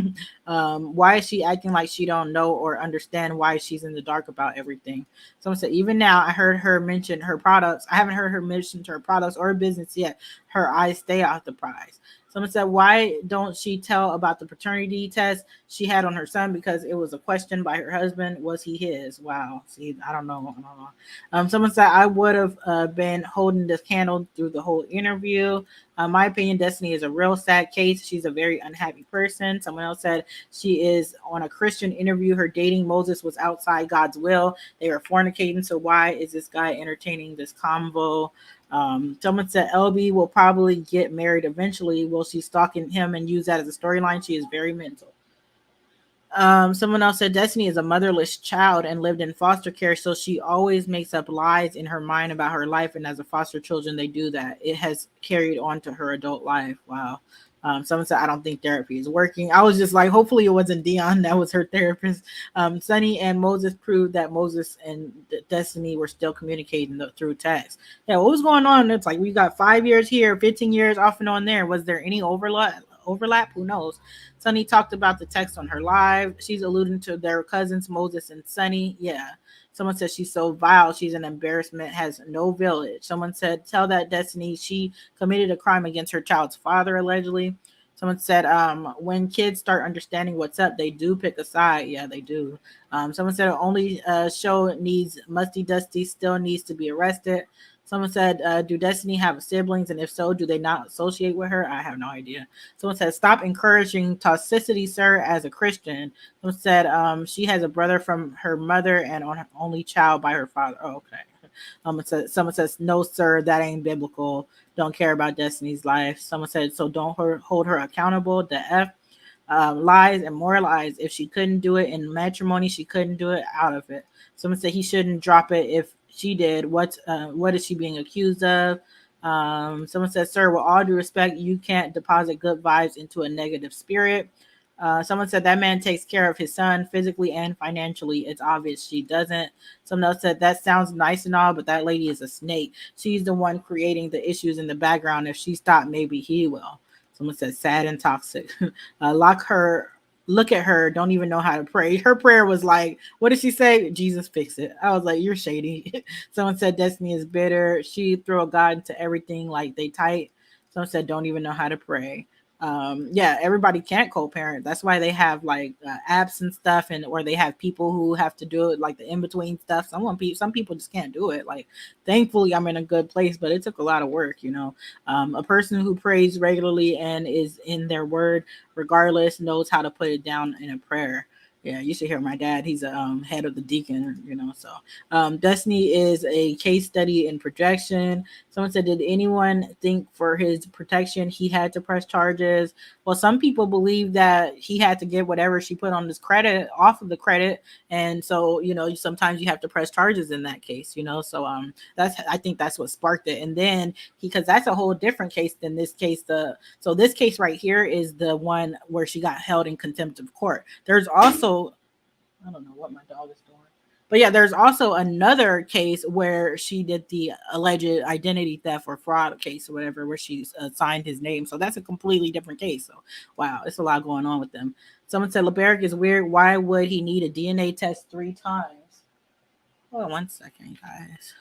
Speaker 1: Why is she acting like she don't know or understand why she's in the dark about everything? Someone said even now I heard her mention her products. I haven't heard her mention her products or business yet. Her eyes stay off the prize. Someone said, why don't she tell about the paternity test she had on her son? Because it was a question by her husband. Was he his? Wow. See, I don't know. Someone said, I would have been holding this candle through the whole interview. My opinion, Destiny is a real sad case. She's a very unhappy person. Someone else said she is on a Christian interview. Her dating Moses was outside God's will. They were fornicating. So why is this guy entertaining this convo? Someone said LB will probably get married eventually. Will she stalking him and use that as a storyline? She is very mental. Someone else said Destiny is a motherless child and lived in foster care, so she always makes up lies in her mind about her life. And as a foster children, they do that. It has carried on to her adult life. Wow. Someone said, I don't think therapy is working. I was just like, hopefully it wasn't Dion. That was her therapist. Sunny and Moses proved that Moses and Destiny were still communicating through text. Yeah, what was going on? It's like we got 5 years here, 15 years off and on there. Was there any overlap? Who knows? Sunny talked about the text on her live. She's alluding to their cousins, Moses and Sunny. Yeah. Someone said she's so vile. She's an embarrassment, has no village. Someone said, tell that Destiny she committed a crime against her child's father, allegedly. Someone said, when kids start understanding what's up, they do pick a side. Yeah, they do. Someone said only show needs Musty Dusty still needs to be arrested. Someone said, do Destiny have siblings? And if so, do they not associate with her? I have no idea. Someone said, stop encouraging toxicity, sir, as a Christian. Someone said, she has a brother from her mother and on her only child by her father. Oh, okay. Someone says, no, sir, that ain't biblical. Don't care about Destiny's life. Someone said, so don't hold her accountable. The F. Lies and more lies. If she couldn't do it in matrimony, she couldn't do it out of it. Someone said he shouldn't drop it if she did. What is she being accused of? Someone said, sir, with all due respect, you can't deposit good vibes into a negative spirit. Someone said that man takes care of his son physically and financially. It's obvious she doesn't. Someone else said that sounds nice and all, but that lady is a snake. She's the one creating the issues in the background. If she stopped, maybe he will. Someone said sad and toxic. Look at her, don't even know how to pray. Her prayer was like, what did she say? Jesus, fix it. I was like, you're shady. Someone said Destiny is bitter. She threw a God into everything like they tight. Someone said don't even know how to pray. Yeah, everybody can't co-parent. That's why they have like apps and stuff, and or they have people who have to do it, like the in-between stuff. Some people just can't do it. Like, thankfully I'm in a good place, but it took a lot of work, you know. A person who prays regularly and is in their word regardless knows how to put it down in a prayer. Yeah, you should hear my dad. He's a head of the deacon, you know. So Destiny is a case study in projection. Someone said, did anyone think for his protection he had to press charges? Well, some people believe that he had to get whatever she put on his credit off of the credit. And so, you know, sometimes you have to press charges in that case, you know. So I think that's what sparked it. And then because that's a whole different case than this case. So this case right here is the one where she got held in contempt of court. There's also, I don't know what my dog is doing. But yeah, there's also another case where she did the alleged identity theft or fraud case or whatever, where she signed his name. So that's a completely different case. So wow, it's a lot going on with them. Someone said Laberrick is weird. Why would he need a DNA test 3 times? Hold on 1 second, guys.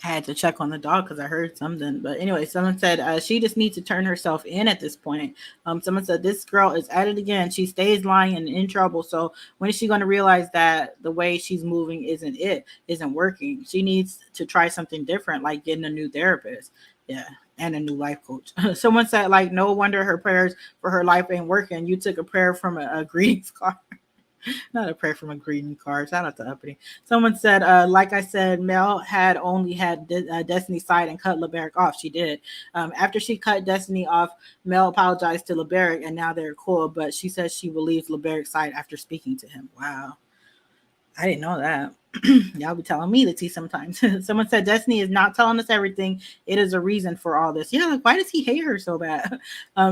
Speaker 1: I had to check on the dog because I heard something. But anyway, someone said she just needs to turn herself in at this point. Someone said this girl is at it again. She stays lying and in trouble. So when is she going to realize that the way she's moving isn't working? She needs to try something different, like getting a new therapist. Yeah. And a new life coach. Someone said, like, no wonder her prayers for her life ain't working. You took a prayer from a greetings card. Not a prayer from a greeting card. Shout out to Uppity. Someone said, like I said, Mel had only had Destiny's side and cut Laberrick off. She did. After she cut Destiny off, Mel apologized to Laberrick, and now they're cool. But she says she believes Laberrick's side after speaking to him. Wow. I didn't know that. Y'all be telling me the tea sometimes. Someone said Destiny is not telling us everything. It is a reason for all this. Yeah, like, why does he hate her so bad?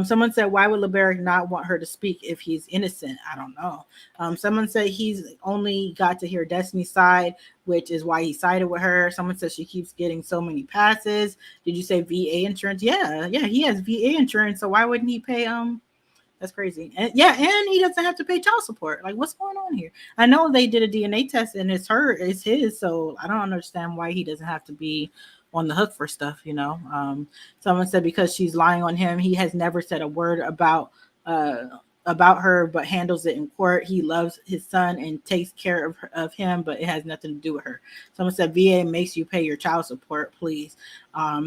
Speaker 1: Someone said, why would Laberrick not want her to speak if he's innocent? I don't know. Someone said he's only got to hear Destiny's side, which is why he sided with her. Someone says she keeps getting so many passes. Did you say VA insurance? Yeah, he has VA insurance. So why wouldn't he pay That's crazy. And he doesn't have to pay child support. Like, what's going on here? I know they did a DNA test and it's his. So I don't understand why he doesn't have to be on the hook for stuff, Someone said because she's lying on him, he has never said a word about her, but handles it in court. He loves his son and takes care of him, but it has nothing to do with her. Someone said VA makes you pay your child support, please.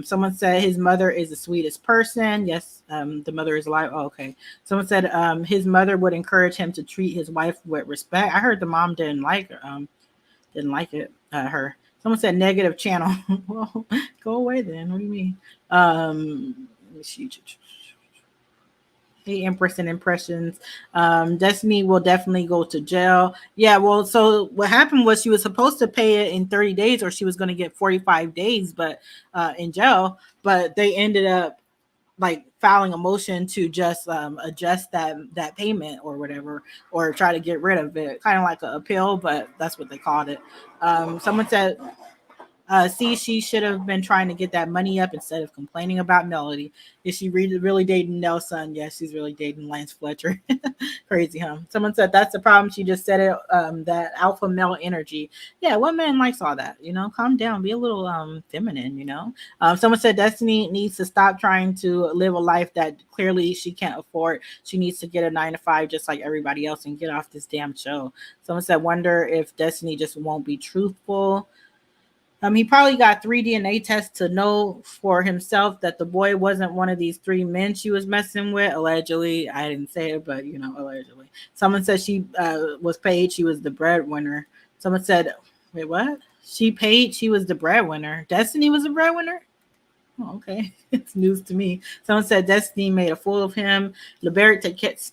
Speaker 1: Someone said his mother is the sweetest person. Yes, the mother is alive. Oh, okay. Someone said his mother would encourage him to treat his wife with respect. I heard the mom didn't like her. Someone said negative channel. Well, go away then. What do you mean? Let me see. Hey, Empress and Impressions. Destiny will definitely go to jail. Yeah, well, so what happened was she was supposed to pay it in 30 days or she was going to get 45 days but in jail, but they ended up like filing a motion to just adjust that payment or whatever, or try to get rid of it, kind of like an appeal, but that's what they called it. Someone said she should have been trying to get that money up instead of complaining about Melody. Is she really dating Nelson? Yes, she's really dating Lance Fletcher. Crazy, huh? Someone said that's the problem. She just said it, that alpha male energy. Yeah, what man likes all that? Calm down, be a little feminine, Someone said Destiny needs to stop trying to live a life that clearly she can't afford. She needs to get a 9-to-5 just like everybody else and get off this damn show. Someone said wonder if Destiny just won't be truthful. He probably got 3 DNA tests to know for himself that the boy wasn't one of these 3 men she was messing with. Allegedly, I didn't say it, but allegedly. Someone said she was paid. She was the breadwinner. Someone said, wait, what? She paid. She was the breadwinner. Destiny was the breadwinner. Oh, okay. It's news to me. Someone said Destiny made a fool of him. Laberrick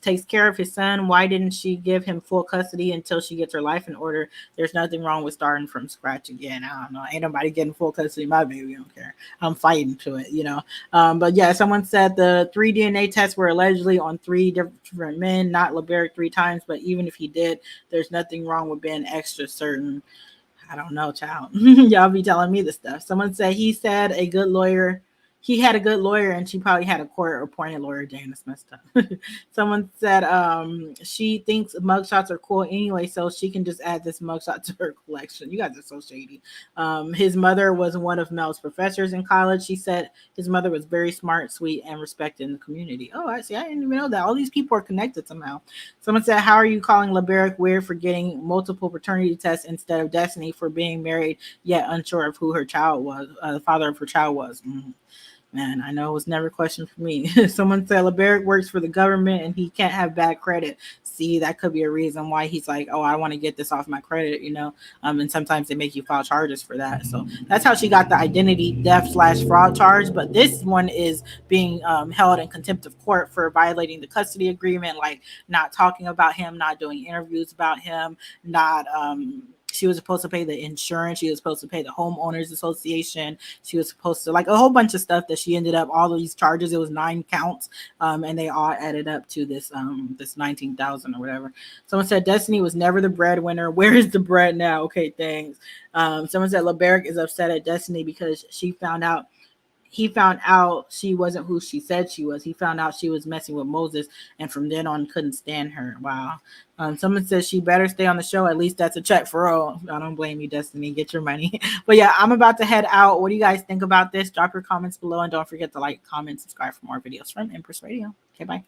Speaker 1: takes care of his son. Why didn't she give him full custody until she gets her life in order? There's nothing wrong with starting from scratch again. I don't know. Ain't nobody getting full custody of my baby. I don't care. I'm fighting to it, But yeah, someone said the 3 DNA tests were allegedly on 3 different men, not Laberrick 3 times. But even if he did, there's nothing wrong with being extra certain. I don't know, child. Y'all be telling me this stuff. Someone said he had a good lawyer, and she probably had a court-appointed lawyer. Dang, that's messed up. Someone said she thinks mugshots are cool anyway, so she can just add this mugshot to her collection. You guys are so shady. His mother was one of Mel's professors in college. She said his mother was very smart, sweet, and respected in the community. Oh, I see. I didn't even know that. All these people are connected somehow. Someone said, how are you calling Laberrick weird for getting multiple paternity tests instead of Destiny for being married yet unsure of who her child was, the father of her child was? Man, I know it was never a question for me. Someone said Laberrick works for the government and he can't have bad credit. See, that could be a reason why he's like, oh, I want to get this off my credit, and sometimes they make you file charges for that. So that's how she got the identity theft/fraud charge. But this one is being held in contempt of court for violating the custody agreement, like not talking about him, not doing interviews about him, not she was supposed to pay the insurance. She was supposed to pay the homeowners association. She was supposed to like a whole bunch of stuff that she ended up, all of these charges. It was 9 counts. And they all added up to this 19,000 or whatever. Someone said Destiny was never the breadwinner. Where is the bread now? Okay, thanks. Someone said Laberrick is upset at Destiny because he found out she wasn't who she said she was. He found out she was messing with Moses, and from then on couldn't stand her. Wow. Someone says she better stay on the show. At least that's a check for all. I don't blame you, Destiny. Get your money. But yeah, I'm about to head out. What do you guys think about this? Drop your comments below, and don't forget to like, comment, subscribe for more videos from Empress Radio. Okay, bye.